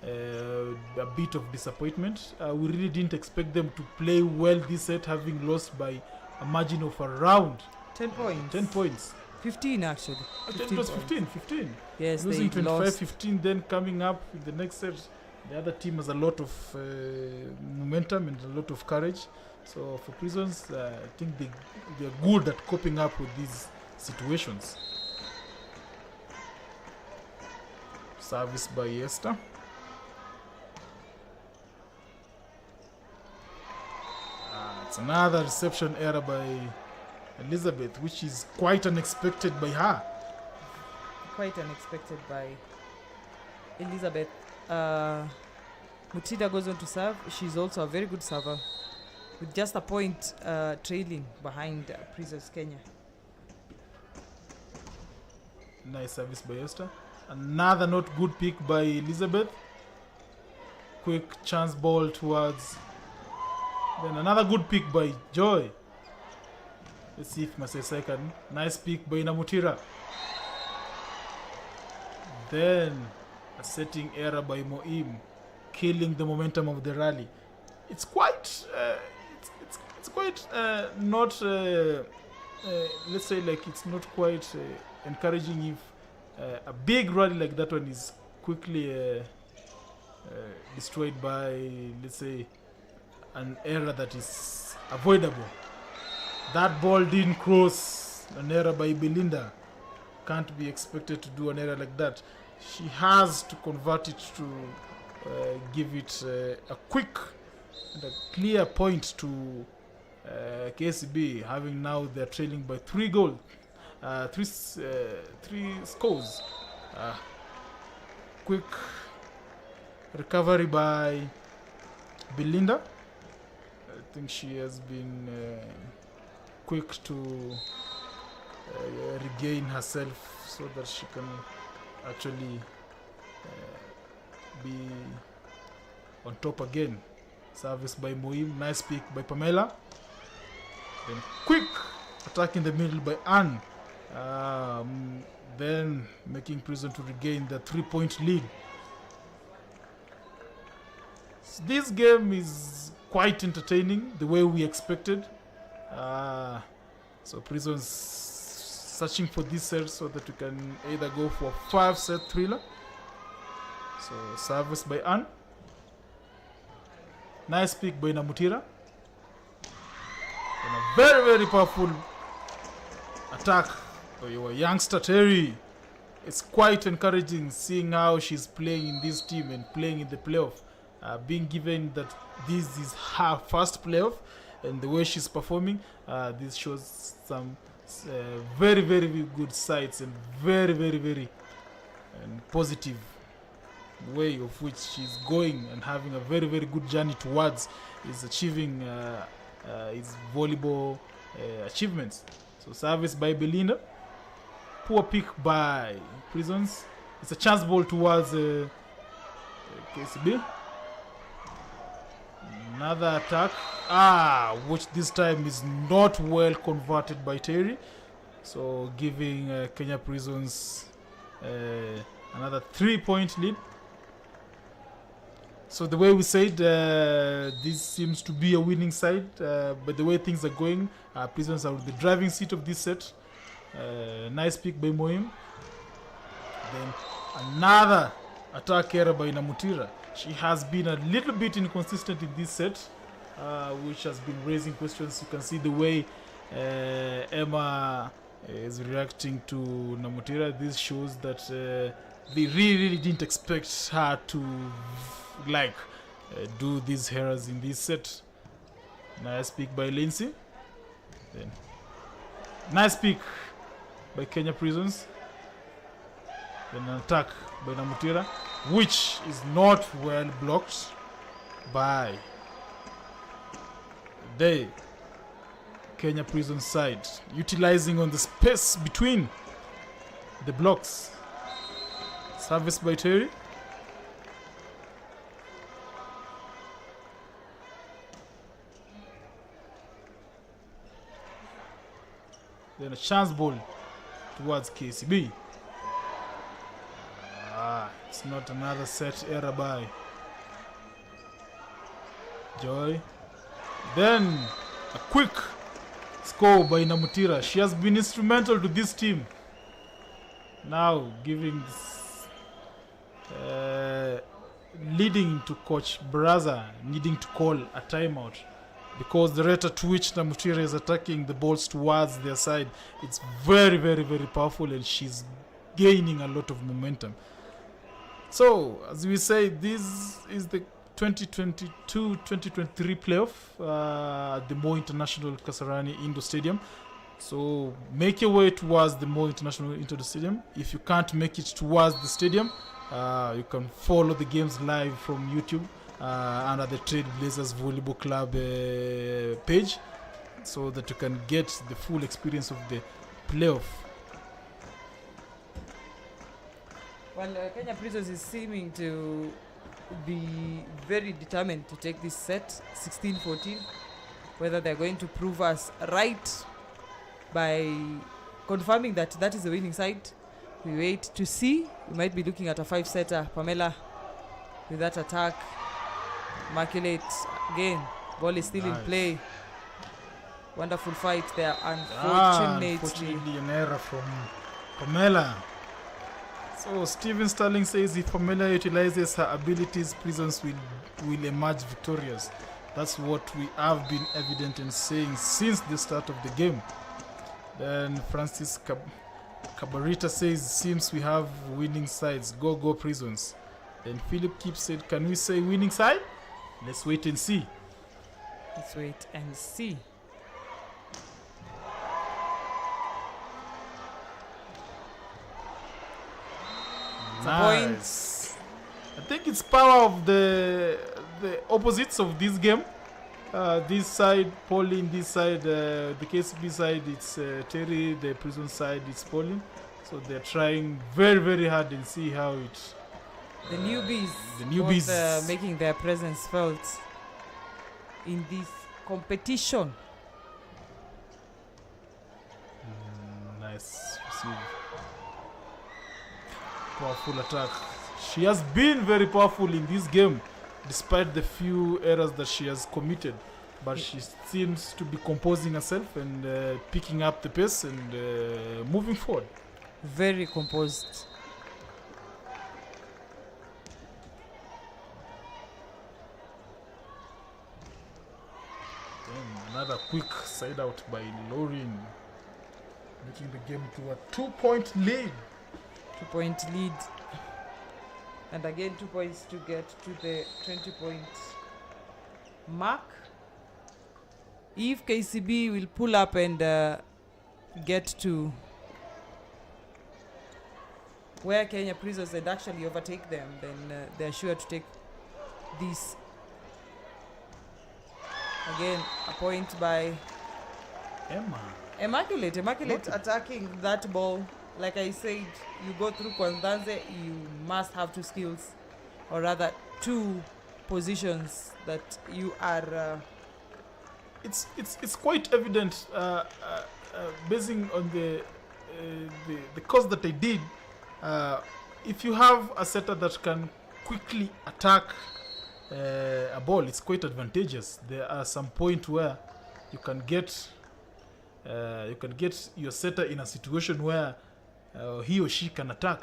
a bit of disappointment. We really didn't expect them to play well this set, having lost by a margin of around 10 points. 10 points. 15 actually. It was 15. Yes, Losing they 25 lost. 15, then coming up in the next set. The other team has a lot of momentum and a lot of courage. So for Prisons, I think they're good at coping up with these situations. Service by Esther. It's another reception error by Elizabeth, which is quite unexpected by her. Quite unexpected by Elizabeth. Mutida goes on to serve. She's also a very good server, with just a point trailing behind Prisons Kenya. Nice service by Esther. Another not good pick by Elizabeth. Quick chance ball towards. Then another good pick by Joy. Let's see if Masai can. Nice pick by Namutira. Then a setting error by Moim, killing the momentum of the rally. It's quite, it's quite not. Let's say like it's not quite encouraging if a big rally like that one is quickly destroyed by, let's say, an error that is avoidable. That ball didn't cross. An error by Belinda. Can't be expected to do an error like that. She has to convert it to give it a quick and a clear point to KCB, having now they're trailing by 3 goals, 3 scores. Quick recovery by Belinda. I think she has been quick to regain herself so that she can actually be on top again. Service by Moim, nice pick by Pamela. Then quick attack in the middle by Anne. Then making Prison to regain the 3-point lead. This game is quite entertaining the way we expected. So Prison's searching for this set so that we can either go for a 5-set thriller. So service by Anne. Nice pick by Namutira. And a very, very powerful attack by your youngster Terry. It's quite encouraging seeing how she's playing in this team and playing in the playoff. Being given that this is her first playoff and the way she's performing, this shows some very, very good sides and very, very and positive way of which she's going and having a very, very good journey towards is achieving his volleyball achievements. So service by Belinda. Poor pick by Prisons. It's a chance ball towards KCB. Another attack. Which this time is not well converted by Terry. So giving Kenya Prisons another 3-point lead. So the way we said, this seems to be a winning side, but the way things are going, Prisons are with the driving seat of this set. Nice pick by Moim. Then another attack error by Namutira. She has been a little bit inconsistent in this set, which has been raising questions. You can see the way Emma is reacting to Namutira. This shows that they really didn't expect her to do these errors in this set. Nice pick by Lindsay. Then nice pick by Kenya Prisons. Then an attack by Namutira, which is not well blocked by the Kenya Prison side, utilizing on the space between the blocks. Service by Terry. Then a chance ball towards KCB. It's not another set error by Joy. Then a quick score by Namutira. She has been instrumental to this team. Now giving leading to Coach Braza needing to call a timeout because the rate at which Namutira is attacking the balls towards their side, it's very, very, very powerful, and she's gaining a lot of momentum. So, as we say, this is the 2022-2023 playoff at the Mo International Kasarani Indoor Stadium. So make your way towards the Mo International Indoor Stadium. If you can't make it towards the stadium, you can follow the games live from YouTube under the Trade Blazers Volleyball Club page, so that you can get the full experience of the playoff. Well, Kenya Prisons is seeming to be very determined to take this set 16-14. Whether they're going to prove us right by confirming that that is the winning side, we wait to see. We might be looking at a 5-setter. Pamela with that attack. Immaculate again. Ball is still in play. Wonderful fight there. Unfortunately an error from Pamela. So Stephen Sterling says if Pamela utilizes her abilities, Prisons will emerge victorious. That's what we have been evident in saying since the start of the game. Then Francis Cabarita says, seems we have winning sides. Go, go Prisons. Then Philip Keep said, can we say winning side? Let's wait and see. Let's wait and see. Nice. I think it's power of the opposites of this game. This side, Pauline, this side, the KCB side, it's Terry, the Prison side, it's Pauline. So they're trying very, very hard and see how it... The newbies making their presence felt in this competition. Nice receive. Powerful attack. She has been very powerful in this game, despite the few errors that she has committed. But she seems to be composing herself and picking up the pace and moving forward. Very composed. Then another quick side out by Lauren, making the game to a 2-point lead. 2-point lead. And again 2 points to get to the 20-point mark. If KCB will pull up and get to where Kenya Prisons and actually overtake them, then they're sure to take this. Again, a point by Immaculate attacking that ball. Like I said, you go through Kwanzanze, you must have two skills, or rather two positions that you are... It's quite evident, basing on the course that I did. If you have a setter that can quickly attack a ball, it's quite advantageous. There are some point where you can get your setter in a situation where he or she can attack.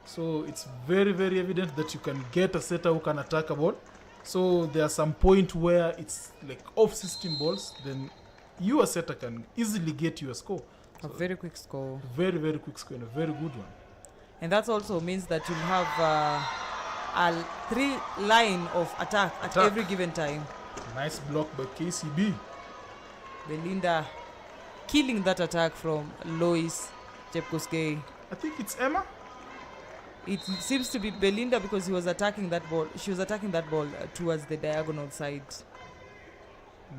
So it's very, very evident that you can get a setter who can attack a ball. So there are some point where it's like off-system balls, then you, a setter, can easily get you a score. A very quick score. Very, very quick score and a very good one. And that also means that you'll have a 3-line of attack at every given time. Nice block by KCB. Belinda killing that attack from Lois Jepkoskei. I think it's Emma. It seems to be Belinda because he was attacking that ball. She was attacking that ball towards the diagonal side.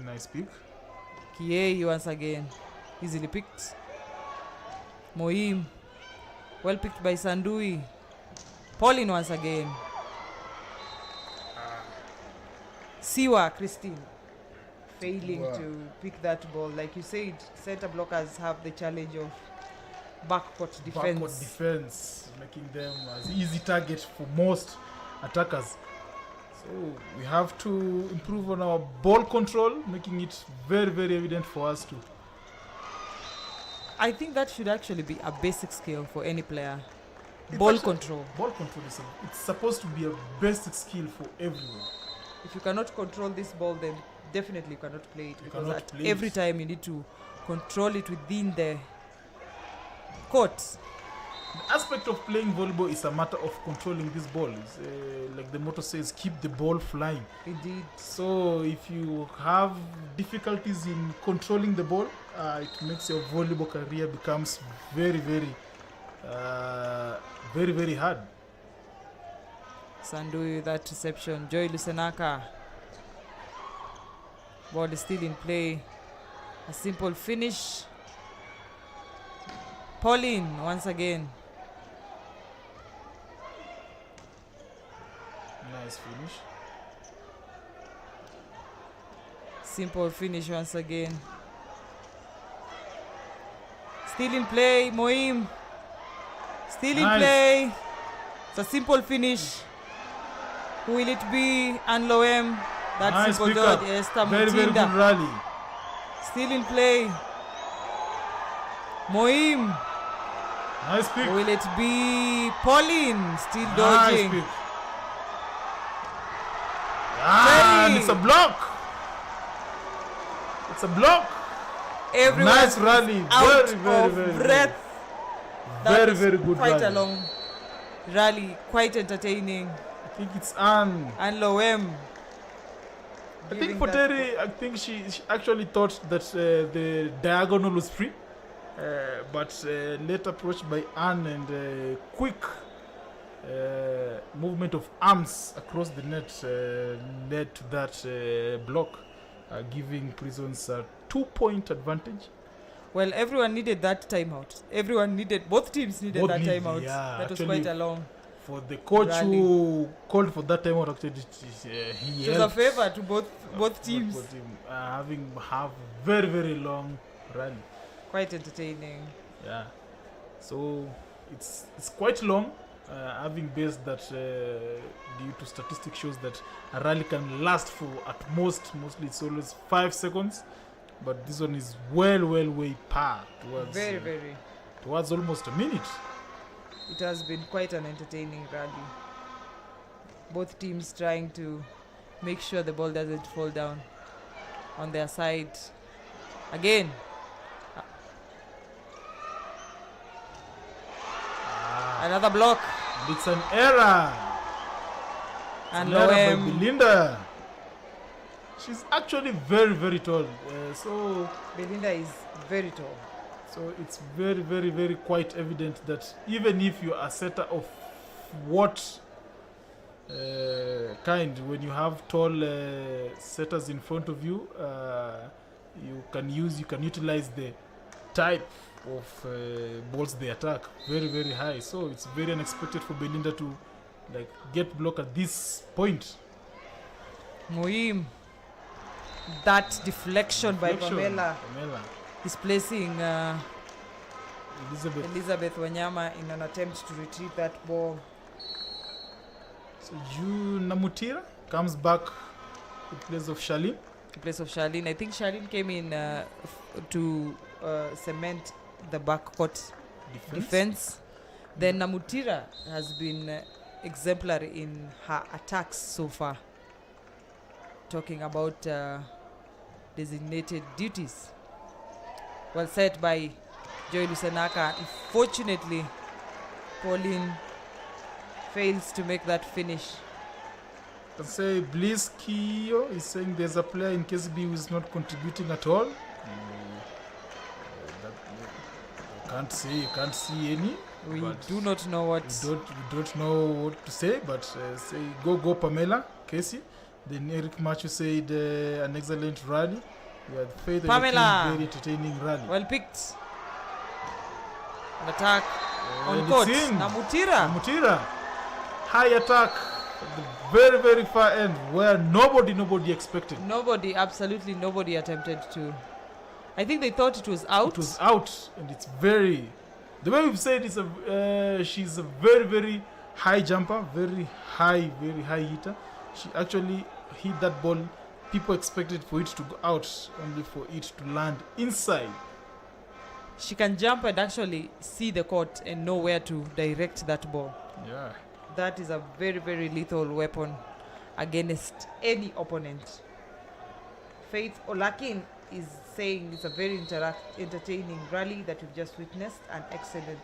Nice pick. Kiei once again. Easily picked. Moim. Well picked by Sandui. Pauline once again. Siwa Christine. failing to pick that ball. Like you said, center blockers have the challenge of backcourt defense. Backcourt defense, making them as easy target for most attackers. So we have to improve on our ball control, making it very, very evident for us to. I think that should actually be a basic skill for any player. It's Ball actually- control. Ball control it's supposed to be a basic skill for everyone. If you cannot control this ball, then definitely you cannot play it. You Because cannot at play every it. time you need to control it within the court. The aspect of playing volleyball is a matter of controlling this ball. It's, like the motto says, keep the ball flying. Indeed. So if you have difficulties in controlling the ball, it makes your volleyball career becomes very, very hard. Sandu, that reception. Joy Lusenaka. Ball is still in play. A simple finish. Pauline once again. Nice finish. Simple finish once again. Still in play, Moim. Still in Nice. play. It's a simple finish. Who will it be? Anloem. That Nice simple pick up. dodge. Esther Very, very good Mutinda. rally. Still in play. Moim. Nice pick. Will it be Pauline? Still Nice dodging. pick. And Very- it's a block. It's a block. Everyone Nice rally. out Very, very, of very good. breath. That Very, was very good Quite rally. a long rally. Quite entertaining. I think it's Anne. And Loem. I think for Terry, I think she actually thought that the diagonal was free, but late approach by Anne and quick movement of arms across the net led to that block, giving Prisons a 2-point advantage. Well, everyone needed that timeout. Both teams needed Both that needed, timeout. yeah, That was actually, quite a long. For the coach Rally. who called for that timeout, actually, he It was a helped favor to both teams. both team, have very, very long rally. Quite entertaining. Yeah, so it's quite long. Having based that due to statistics shows that a rally can last for at mostly it's always 5 seconds, but this one is way par towards Very. towards almost a minute. It has been quite an entertaining rally. Both teams trying to make sure the ball doesn't fall down on their side. Again. Another block. It's an error. And An error by Loem. Belinda. She's actually very tall. So Belinda is very tall. it's very quite evident that even if you are a setter of what kind, when you have tall setters in front of you, you can utilize the type of balls they attack very high. So it's very unexpected for Belinda to get blocked at this point. Moim. That deflection by Pamela is placing Elizabeth Wanyama in an attempt to retrieve that ball. So Namutira comes back in place of Charlene. In place of Charlene. I think Charlene came in to cement the backcourt defense. Then Namutira has been exemplary in her attacks so far. Talking about designated duties. Well set by Joy Lusenaka. Unfortunately, Pauline fails to make that finish. Can say Bliss Kiyo is saying there's a player in KCB who is not contributing at all. You can't see any. We but do not know what. we don't know what to say, but say go Pamela Casey. Then Eric Machu said an excellent rally. We had faith in Pamela. very entertaining rally. Well picked. An attack on And court. it's in. Namutira. Mutira, high attack At the very, very far end, where nobody expected. Nobody, absolutely nobody attempted to. I think they thought it was out. It was out, and it's very. The way we've said, she's a very, very high jumper, very high hitter. She actually hit that ball. People expected for it to go out, only for it to land inside. She can jump and actually see the court and know where to direct that ball. Yeah. That is a very, very lethal weapon against any opponent. Faith Olakin is saying it's a very entertaining rally that we've just witnessed. An excellent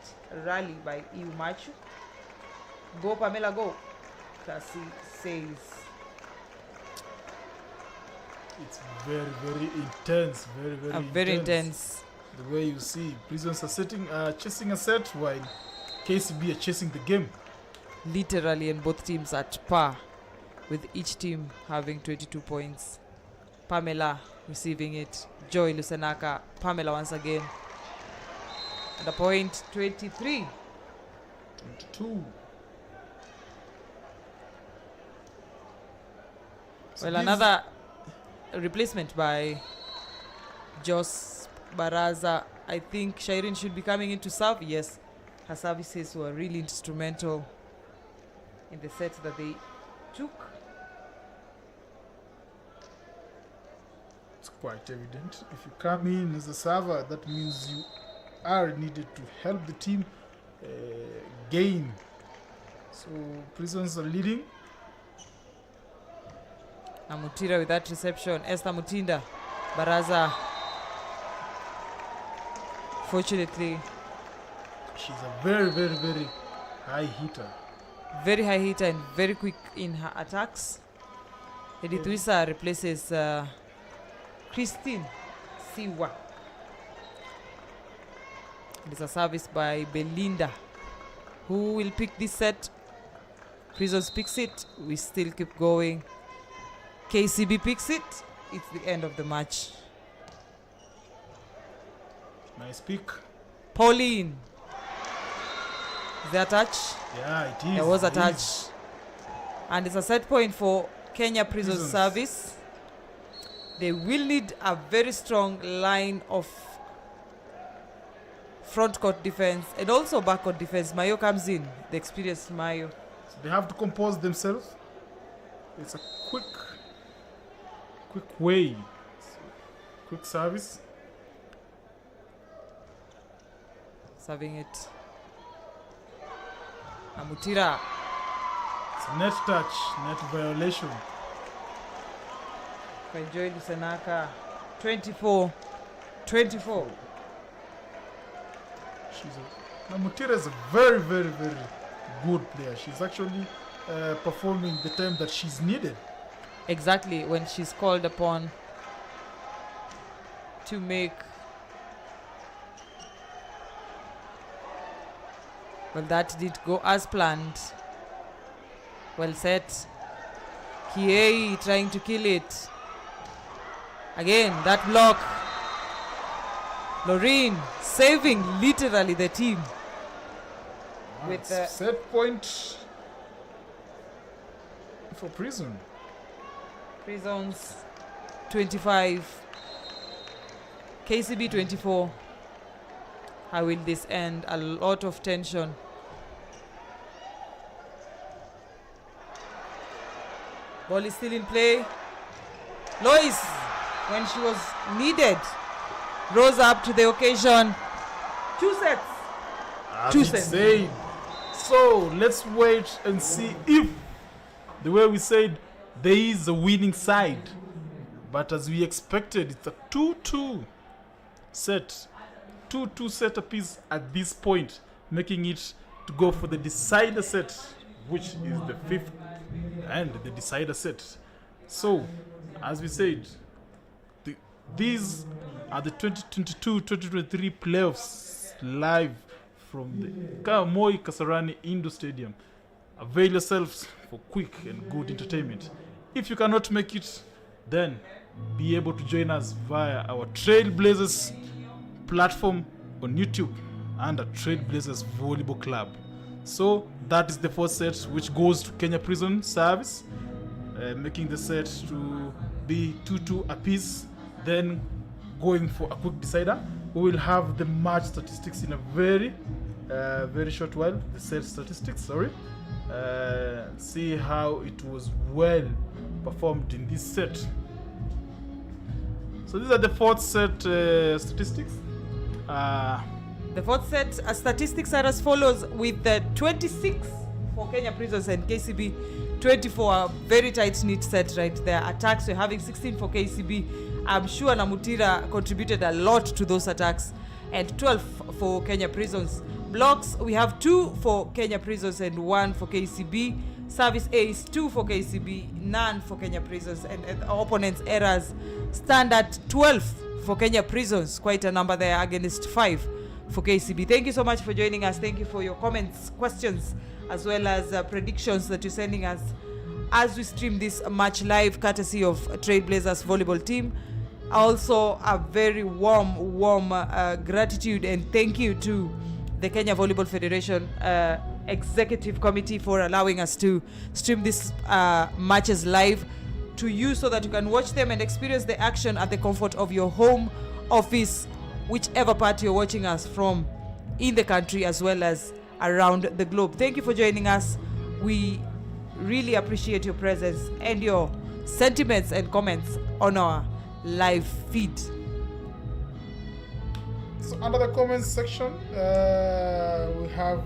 rally by Iu Machu. Go Pamela, go. Kasi says. It's very, very intense. Very intense. The way you see Prisons are chasing a set while KCB are chasing the game. Literally, and both teams at par, with each team having 22 points. Pamela receiving it. Joy Lusenaka. Pamela once again. And a point 23. 22. Well, another replacement by Jos Baraza. I think Shairin should be coming in to serve. Yes, her services were really instrumental in the set that they took. It's quite evident. If you come in as a server, that means you are needed to help the team gain. So Prisons are leading. Namutira with that reception. Esther Mutinda. Baraza. Fortunately, she's a very, very, very high hitter. Very high hitter and very quick in her attacks. Edith Wisa replaces Christine Siwa. It is a service by Belinda. Who will pick this set? Prisons picks it. We still keep going. KCB picks it. It's the end of the match. Nice pick. Pauline. Is there a touch? Yeah, it is. There was a touch. And it's a set point for Kenya Prisons service. They will need a very strong line of front court defense and also back court defense. Mayo comes in, the experienced Mayo. So they have to compose themselves. It's a quick way. Quick service. Serving it. Amutira. It's a net touch, net violation. Enjoy Lusenaka. 24. Namutira is a very, very, very good player. She's actually performing the time that she's needed. Exactly, when she's called upon to make. Well, that did go as planned. Well set. Kiei trying to kill it. Again, that block. Loreen saving literally the team. With the set point for Prisons 25. KCB 24. How will this end? A lot of tension. Ball is still in play. Lois, when she was needed, rose up to the occasion. 2 sets. Two sets. So let's wait and see if, the way we said, there is a winning side. But as we expected, it's a 2-2 set. 2-2 set apiece at this point, making it to go for the decider set, which is the 5th and the decider set. So, as we said, these are the 2022-2023 playoffs live from the Moi Kasarani Indoor Stadium. Avail yourselves for quick and good entertainment. If you cannot make it, then be able to join us via our Trailblazers platform on YouTube under Trailblazers Volleyball Club. So that is the first set, which goes to Kenya Prison Service, making the set to be 2-2 apiece. Then going for a quick decider. We will have the match statistics in a very short while. The set statistics, sorry. See how it was well performed in this set. So these are the fourth set statistics. The fourth set statistics are as follows, with the 26 for Kenya Prisons and KCB 24. A very tight knit set right there. Attacks, we're having 16 for KCB. I'm sure Namutira contributed a lot to those attacks, and 12 for Kenya Prisons. Blocks, we have 2 for Kenya Prisons and 1 for KCB. Service ace, 2 for KCB, none for Kenya Prisons, and opponents' errors stand at 12 for Kenya Prisons. Quite a number there against 5 for KCB. Thank you so much for joining us. Thank you for your comments, questions, as well as predictions that you're sending us as we stream this match live, courtesy of Trailblazers volleyball team. Also, a very warm gratitude and thank you to the Kenya Volleyball Federation Executive Committee for allowing us to stream these matches live to you, so that you can watch them and experience the action at the comfort of your home, office, whichever part you're watching us from in the country as well as around the globe. Thank you for joining us. We really appreciate your presence and your sentiments and comments on our live feed. So under the comments section, we have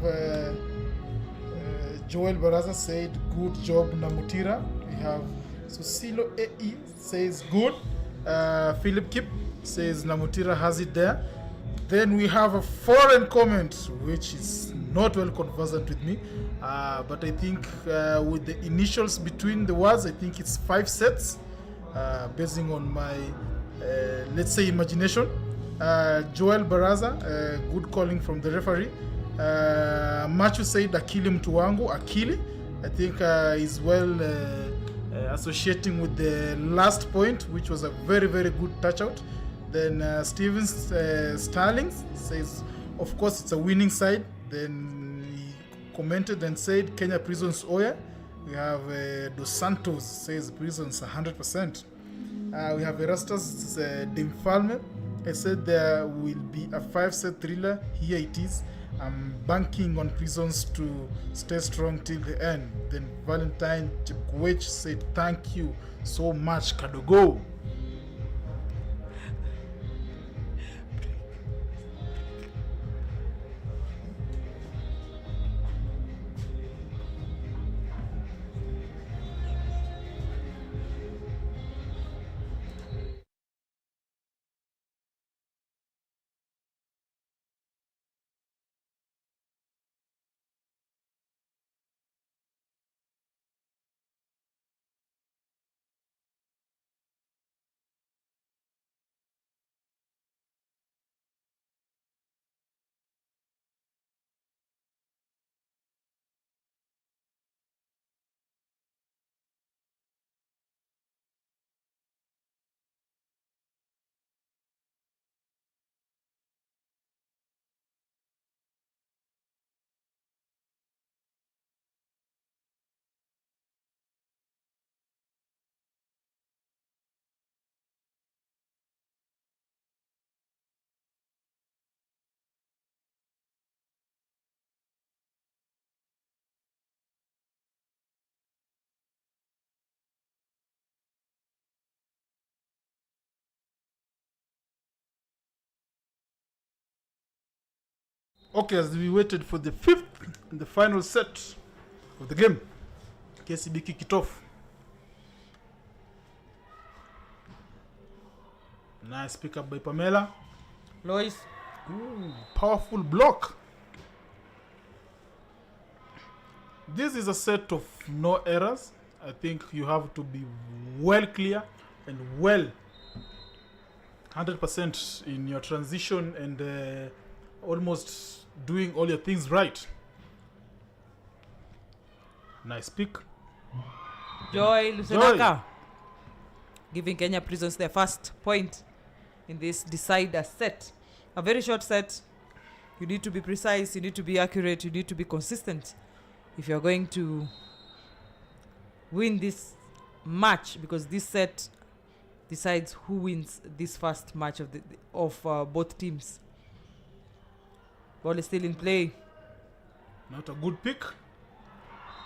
Joel Baraza said, good job Namutira. We have Susilo AE says good. Philip Kip says Namutira has it there. Then we have a foreign comment which is not well conversant with me, but I think with the initials between the words, I think it's 5 sets, basing on my let's say imagination. Joel Baraza, good calling from the referee. Machu said Akili mtu wangu, Akili, I think is well associating with the last point, which was a very good touch out. Then Steven Starling says, of course it's a winning side. Then he commented and said Kenya Prisons Oya. We have Dos Santos says Prisons 100%. We have Erastus Dimfalme. I said there will be a 5-set thriller. Here it is. I'm banking on Prisons to stay strong till the end. Then Valentine Chipkwech said thank you so much, Kadogo. Okay, as we waited for the 5th and the final set of the game, KCB kick it off. Nice pick up by Pamela. Lois. Ooh, powerful block. This is a set of no errors. I think you have to be well clear and well 100% in your transition and almost doing all your things right. Nice pick. Joy Lusenaka giving Kenya Prisons their first point in this decider set. A very short set. You need to be precise, you need to be accurate, you need to be consistent if you're going to win this match, because this set decides who wins this first match of both teams. Ball is still in play. Not a good pick.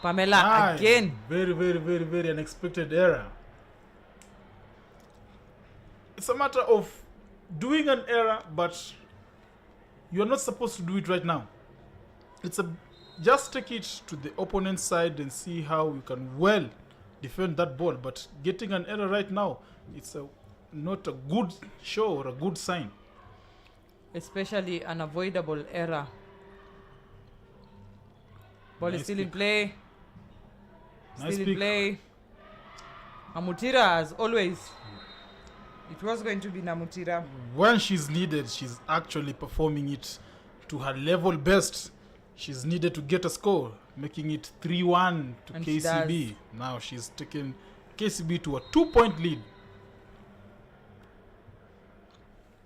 Pamela again. Very, very, very, very unexpected error. It's a matter of doing an error, but you're not supposed to do it right now. Just take it to the opponent's side and see how you can well defend that ball. But getting an error right now, it's not a good show or a good sign. Especially an avoidable error. Ball is still in play. Still in play. Namutira, as always. It was going to be Namutira. When she's needed, she's actually performing it to her level best. She's needed to get a score, making it 3-1 to And KCB. Now she's taken KCB to a 2-point lead.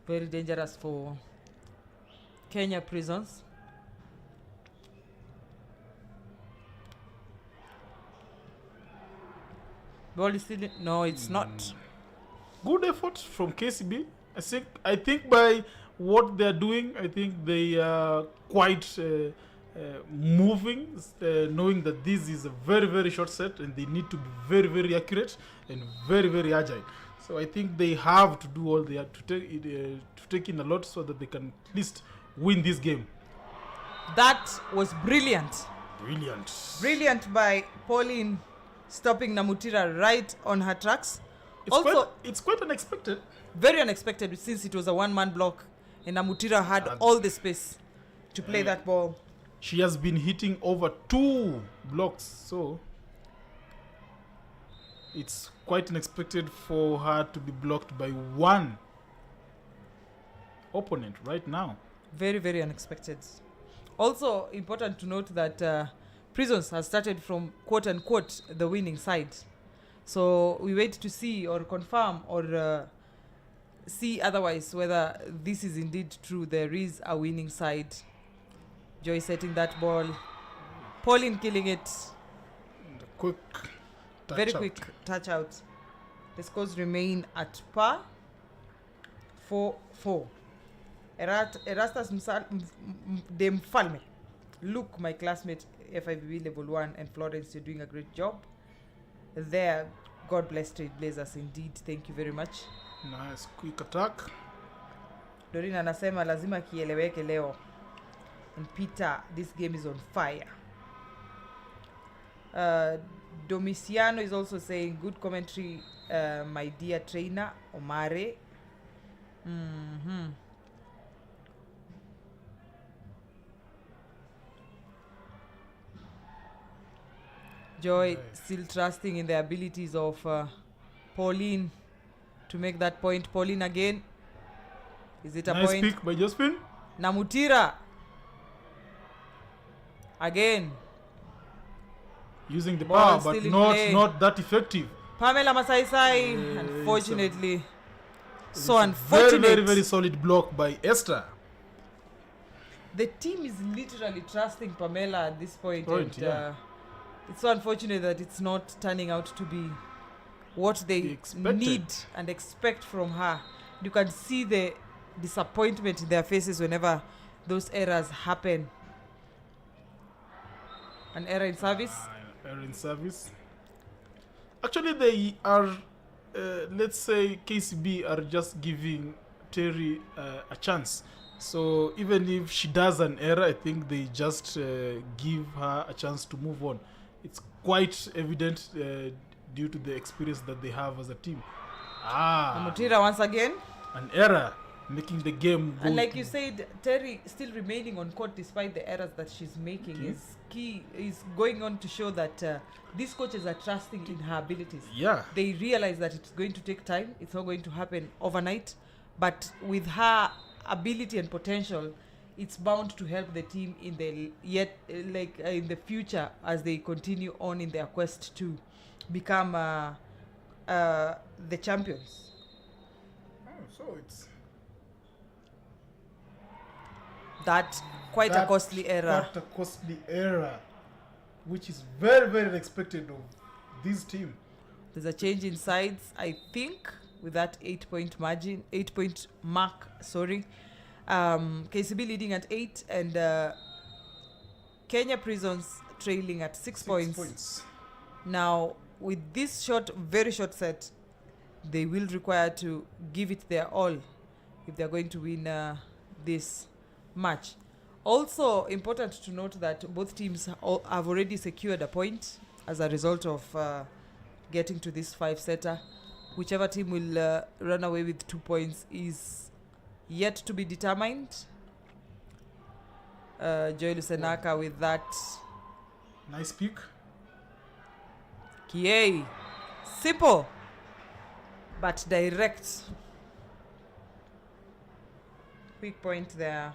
Very dangerous for Kenya Prisons. Ball is still in. No, it's not. Good effort from KCB. I think by what they're doing, I think they are quite moving, knowing that this is a very, very short set and they need to be very, very accurate and very, very agile. So I think they have to do all they have to take in a lot so that they can at least win this game. That was brilliant. Brilliant by Pauline, stopping Namutira right on her tracks. It's quite unexpected. Very unexpected, since it was a one-man block and Namutira had all the space to play that ball. She has been hitting over 2 blocks, so it's quite unexpected for her to be blocked by one opponent right now. Very, very unexpected. Also important to note that Prisons has started from quote-unquote the winning side. So we wait to see or confirm or see otherwise whether this is indeed true. There is a winning side. Joy setting that ball. Pauline killing it. Quick touch Very out. quick touch out. The scores remain at par. 4-4. Erastus de Mfalme. Luke, my classmate, FIVB level 1, and Florence, you're doing a great job. There, God bless Trailblazers indeed. Thank you very much. Nice quick attack. Doreen anasema lazima kieleweke leo. And Peter, this game is on fire. Domiciano is also saying good commentary, my dear trainer Omare. Joy still trusting in the abilities of Pauline to make that point. Pauline again. Is it a nice point? Nice pick by Josephine. Namutira. Again. Using the Ball power, but still in not that effective. Pamela Masaisai, unfortunately. So unfortunate. Very, very, very solid block by Esther. The team is literally trusting Pamela at this point. Yeah. It's so unfortunate that it's not turning out to be what they need and expect from her. You can see the disappointment in their faces whenever those errors happen. An error in service? Error in service. Actually, they are, let's say, KCB are just giving Terry a chance. So even if she does an error, I think they just give her a chance to move on. It's quite evident due to the experience that they have as a team. Namutira once again. An error, making the game go. And like you said, Terry still remaining on court despite the errors that she's making is key, is going on to show that these coaches are trusting in her abilities. Yeah. They realize that it's going to take time. It's not going to happen overnight. But with her ability and potential, it's bound to help the team in the in the future as they continue on in their quest to become the champions. So it's That quite a costly error. Quite a costly error, which is very, very unexpected of this team. There's a change in sides, I think, with that 8-point mark. KCB leading at 8 and Kenya Prisons trailing at 6 points. Now, with this very short set, they will require to give it their all if they're going to win this match. Also important to note that both teams have already secured a point as a result of getting to this 5-setter. Whichever team will run away with 2 points is yet to be determined. Joel Senaka with that. Nice pick. Kiei. Simple, but direct. Quick point there.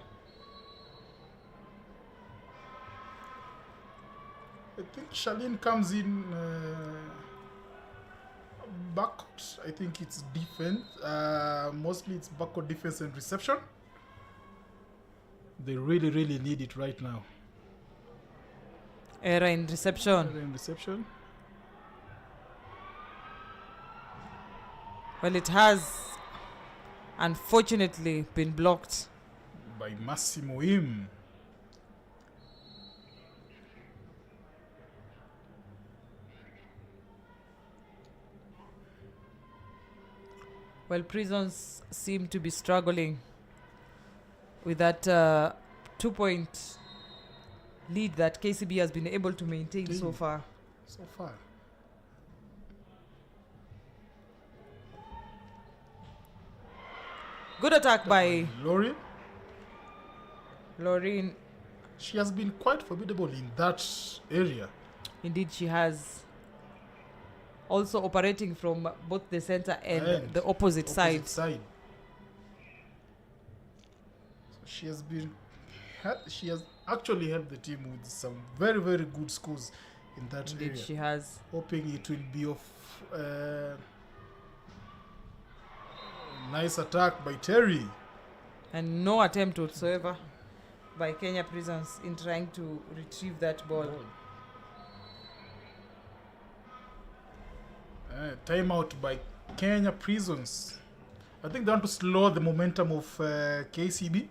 I think Charlene comes in backcourt. I think it's defense. Mostly it's backcourt defense and reception. They really, really need it right now. Error in reception. Error in reception. Well, it has unfortunately been blocked by Massimo Im. Well, Prisons seem to be struggling with that 2-point lead that KCB has been able to maintain so far. Good attack by Lauren. She has been quite formidable in that area. Indeed, she has. Also operating from both the center and the opposite side. So she has actually helped the team with some very, very good scores in that area. Indeed, she has. Hoping it will be of nice attack by Terry. And no attempt whatsoever by Kenya Prisons in trying to retrieve that ball. Timeout by Kenya Prisons. I think they want to slow the momentum of KCB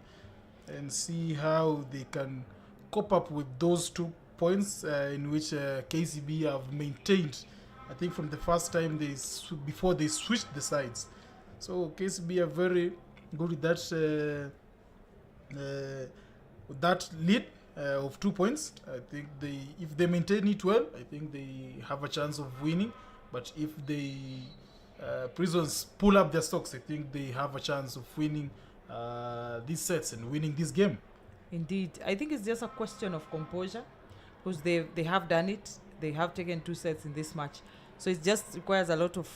and see how they can cope up with those 2 points in which KCB have maintained. I think from the first time before they switched the sides. So KCB are very good with that lead of 2 points. I think if they maintain it well, I think they have a chance of winning. But if the Prisons pull up their stocks, I think they have a chance of winning these sets and winning this game. Indeed. I think it's just a question of composure because they have done it. They have taken 2 sets in this match. So it just requires a lot of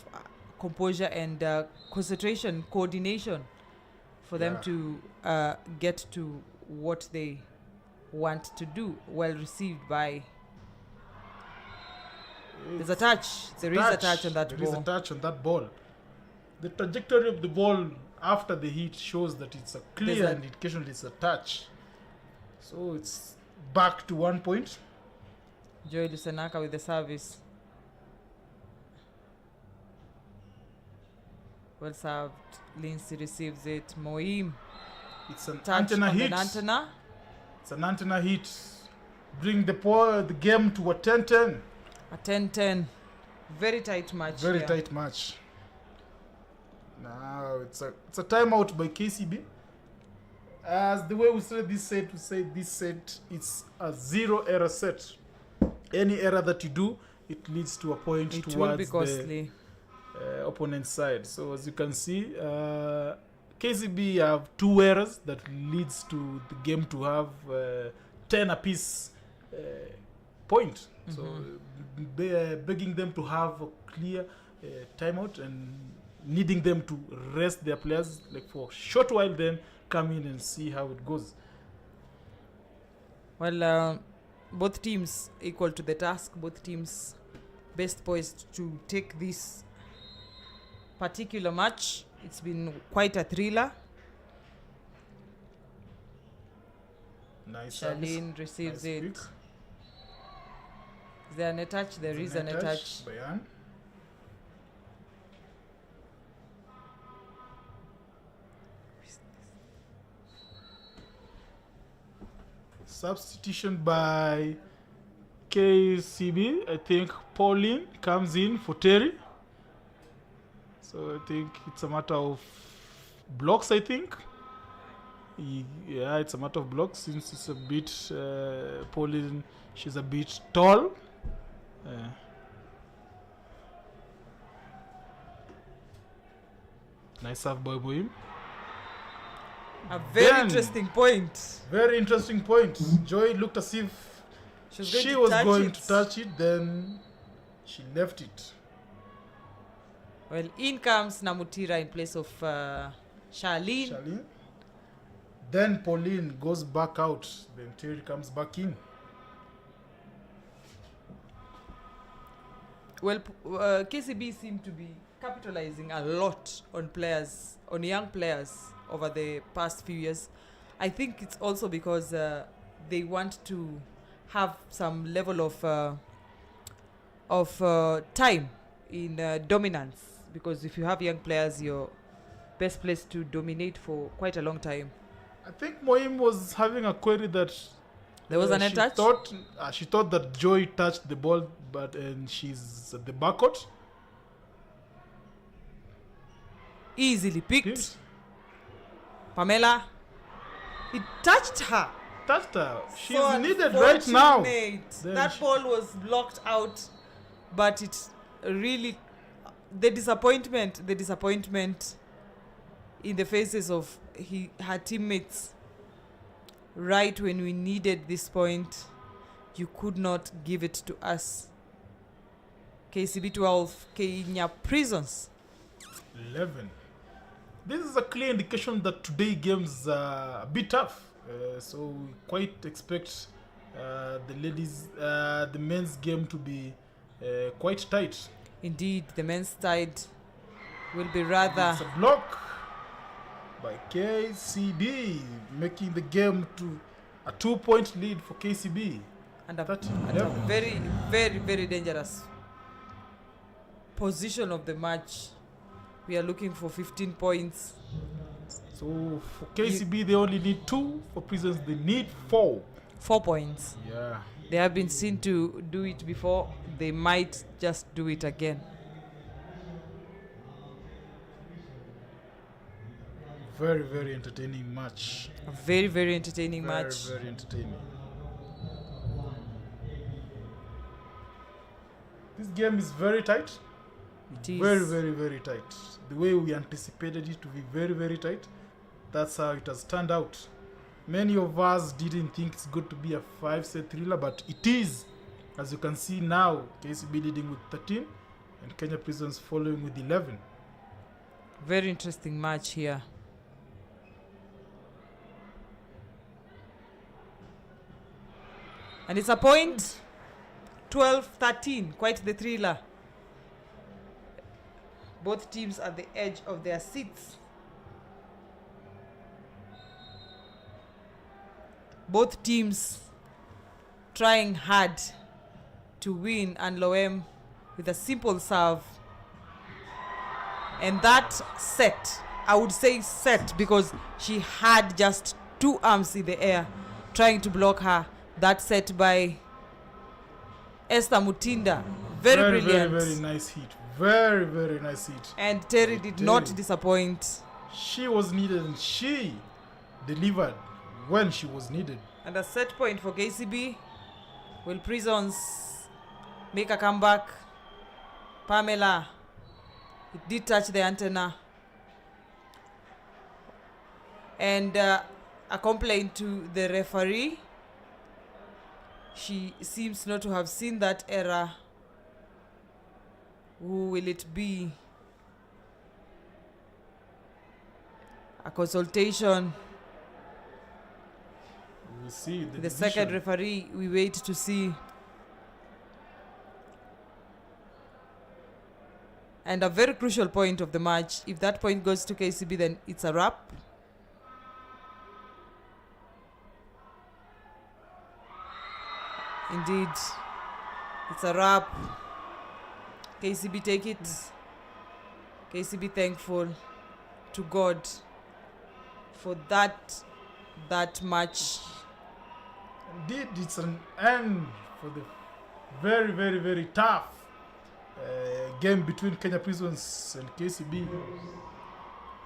composure and concentration, coordination for them to get to what they want to do. Well received by... There's a touch. There is a touch on that ball. There is a touch on that ball. The trajectory of the ball after the hit shows that it's a clear indication it's a touch. So it's back to 1 point. Joel Senaka with the service. Well served. Lindsay receives it. Moim. It's an touch antenna on hit. It's an antenna hit. Bring the game to a 10-10. A 10-10. Very tight match. Very tight match. Now it's a timeout by KCB. As the way we say this set, it's a 0 error set. Any error that you do, it leads to a point towards the opponent's side. So as you can see, KCB have 2 errors that leads to the game to have 10 apiece point. So begging them to have a clear timeout and needing them to rest their players like for a short while, then come in and see how it goes. Well, both teams equal to the task. Both teams best poised to take this particular match. It's been quite a thriller. Nice service. Charlene receives Nice it. pick. Is there a net touch? There is a net touch. Bayan. Substitution by KCB. I think Pauline comes in for Terry. So I think it's a matter of blocks, I think. Yeah, it's a matter of blocks since it's a bit Pauline, she's a bit tall. Nice serve by Boim. A very Then- interesting point. Very interesting point. Joy looked as if she was going to touch it, then she left it. Well, in comes Namutira in place of Charlene. Charlene. Then Pauline goes back out. Then Terry comes back in. Well, KCB seem to be capitalizing a lot on players, on young players over the past few years. I think it's also because they want to have some level of time in dominance. Because if you have young players, you're best placed to dominate for quite a long time. I think Moim was having a query that There was a net she touch? she thought that Joy touched the ball, but and she's at the backcourt. Easily picked. Picked. Pamela, it touched her. Touched her. She's So needed right now. unfortunate. Then That she- ball was blocked out, but it really, the disappointment in the faces of her teammates. Right when we needed this point, you could not give it to us. KCB 12, Kenya Prisons. 11. This is a clear indication that today games are a bit tough. So we quite expect the men's game to be quite tight. Indeed, the men's side will be rather. It's a block by KCB, making the game to a 2-point lead for KCB. And a 11. very, very, very dangerous position of the match. We are looking for 15 points. So for KCB, they only need 2. For Prisons, they need 4. 4 points. Yeah. They have been seen to do it before. They might just do it again. Very, very entertaining match. A very, very entertaining Very, match. very entertaining. This game is very tight. It is. Very, very, very tight. The way we anticipated it to be very, very tight, that's how it has turned out. Many of us didn't think it's going to be a 5-set thriller, but it is. As you can see now, KCB leading with 13 and Kenya Prisons following with 11. Very interesting match here. And it's a point. 12-13, quite the thriller. Both teams at the edge of their seats. Both teams trying hard to win, and Loem with a simple serve. And that set, I would say set, because she had just 2 arms in the air trying to block her. That set by Esther Mutinda. Very brilliant. Very, very nice hit. Very, very nice hit. And Terry did not disappoint. She was needed and she delivered when she was needed. And a set point for KCB. Will Prisons make a comeback? Pamela, it did touch the antenna. And a complaint to the referee. She seems not to have seen that error. Who will it be? A consultation. We'll see. The second referee, we wait to see. And a very crucial point of the match. If that point goes to KCB, then it's a wrap. Indeed. It's a wrap. KCB take it. KCB thankful to God for that match. Indeed, it's an end for the very, very, very tough game between Kenya Prisons and KCB.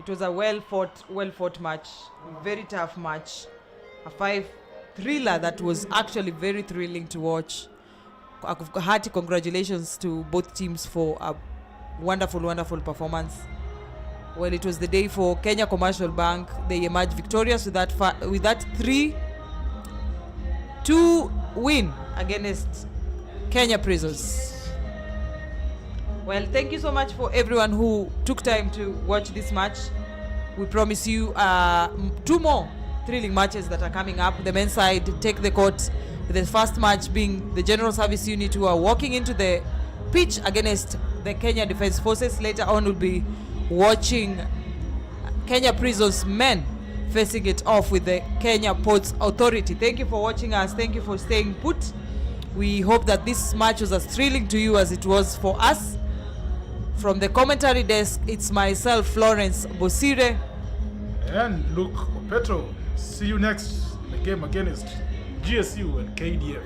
It was a well fought match, very tough match, a 5 thriller that was actually very thrilling to watch. Hearty congratulations to both teams for a wonderful performance. Well, it was the day for Kenya Commercial Bank. They emerged victorious with that 3-2 win against Kenya Prisons. Well, thank you so much for everyone who took time to watch this match. We promise you 2 more thrilling matches that are coming up. The men's side take the court, with the first match being the General Service Unit, who are walking into the pitch against the Kenya Defence Forces. Later on, we'll be watching Kenya Prisons men facing it off with the Kenya Ports Authority. Thank you for watching us. Thank you for staying put. We hope that this match was as thrilling to you as it was for us. From the commentary desk, it's myself, Florence Bosire. And Luke Petro. See you next in the game against GSU and KDF.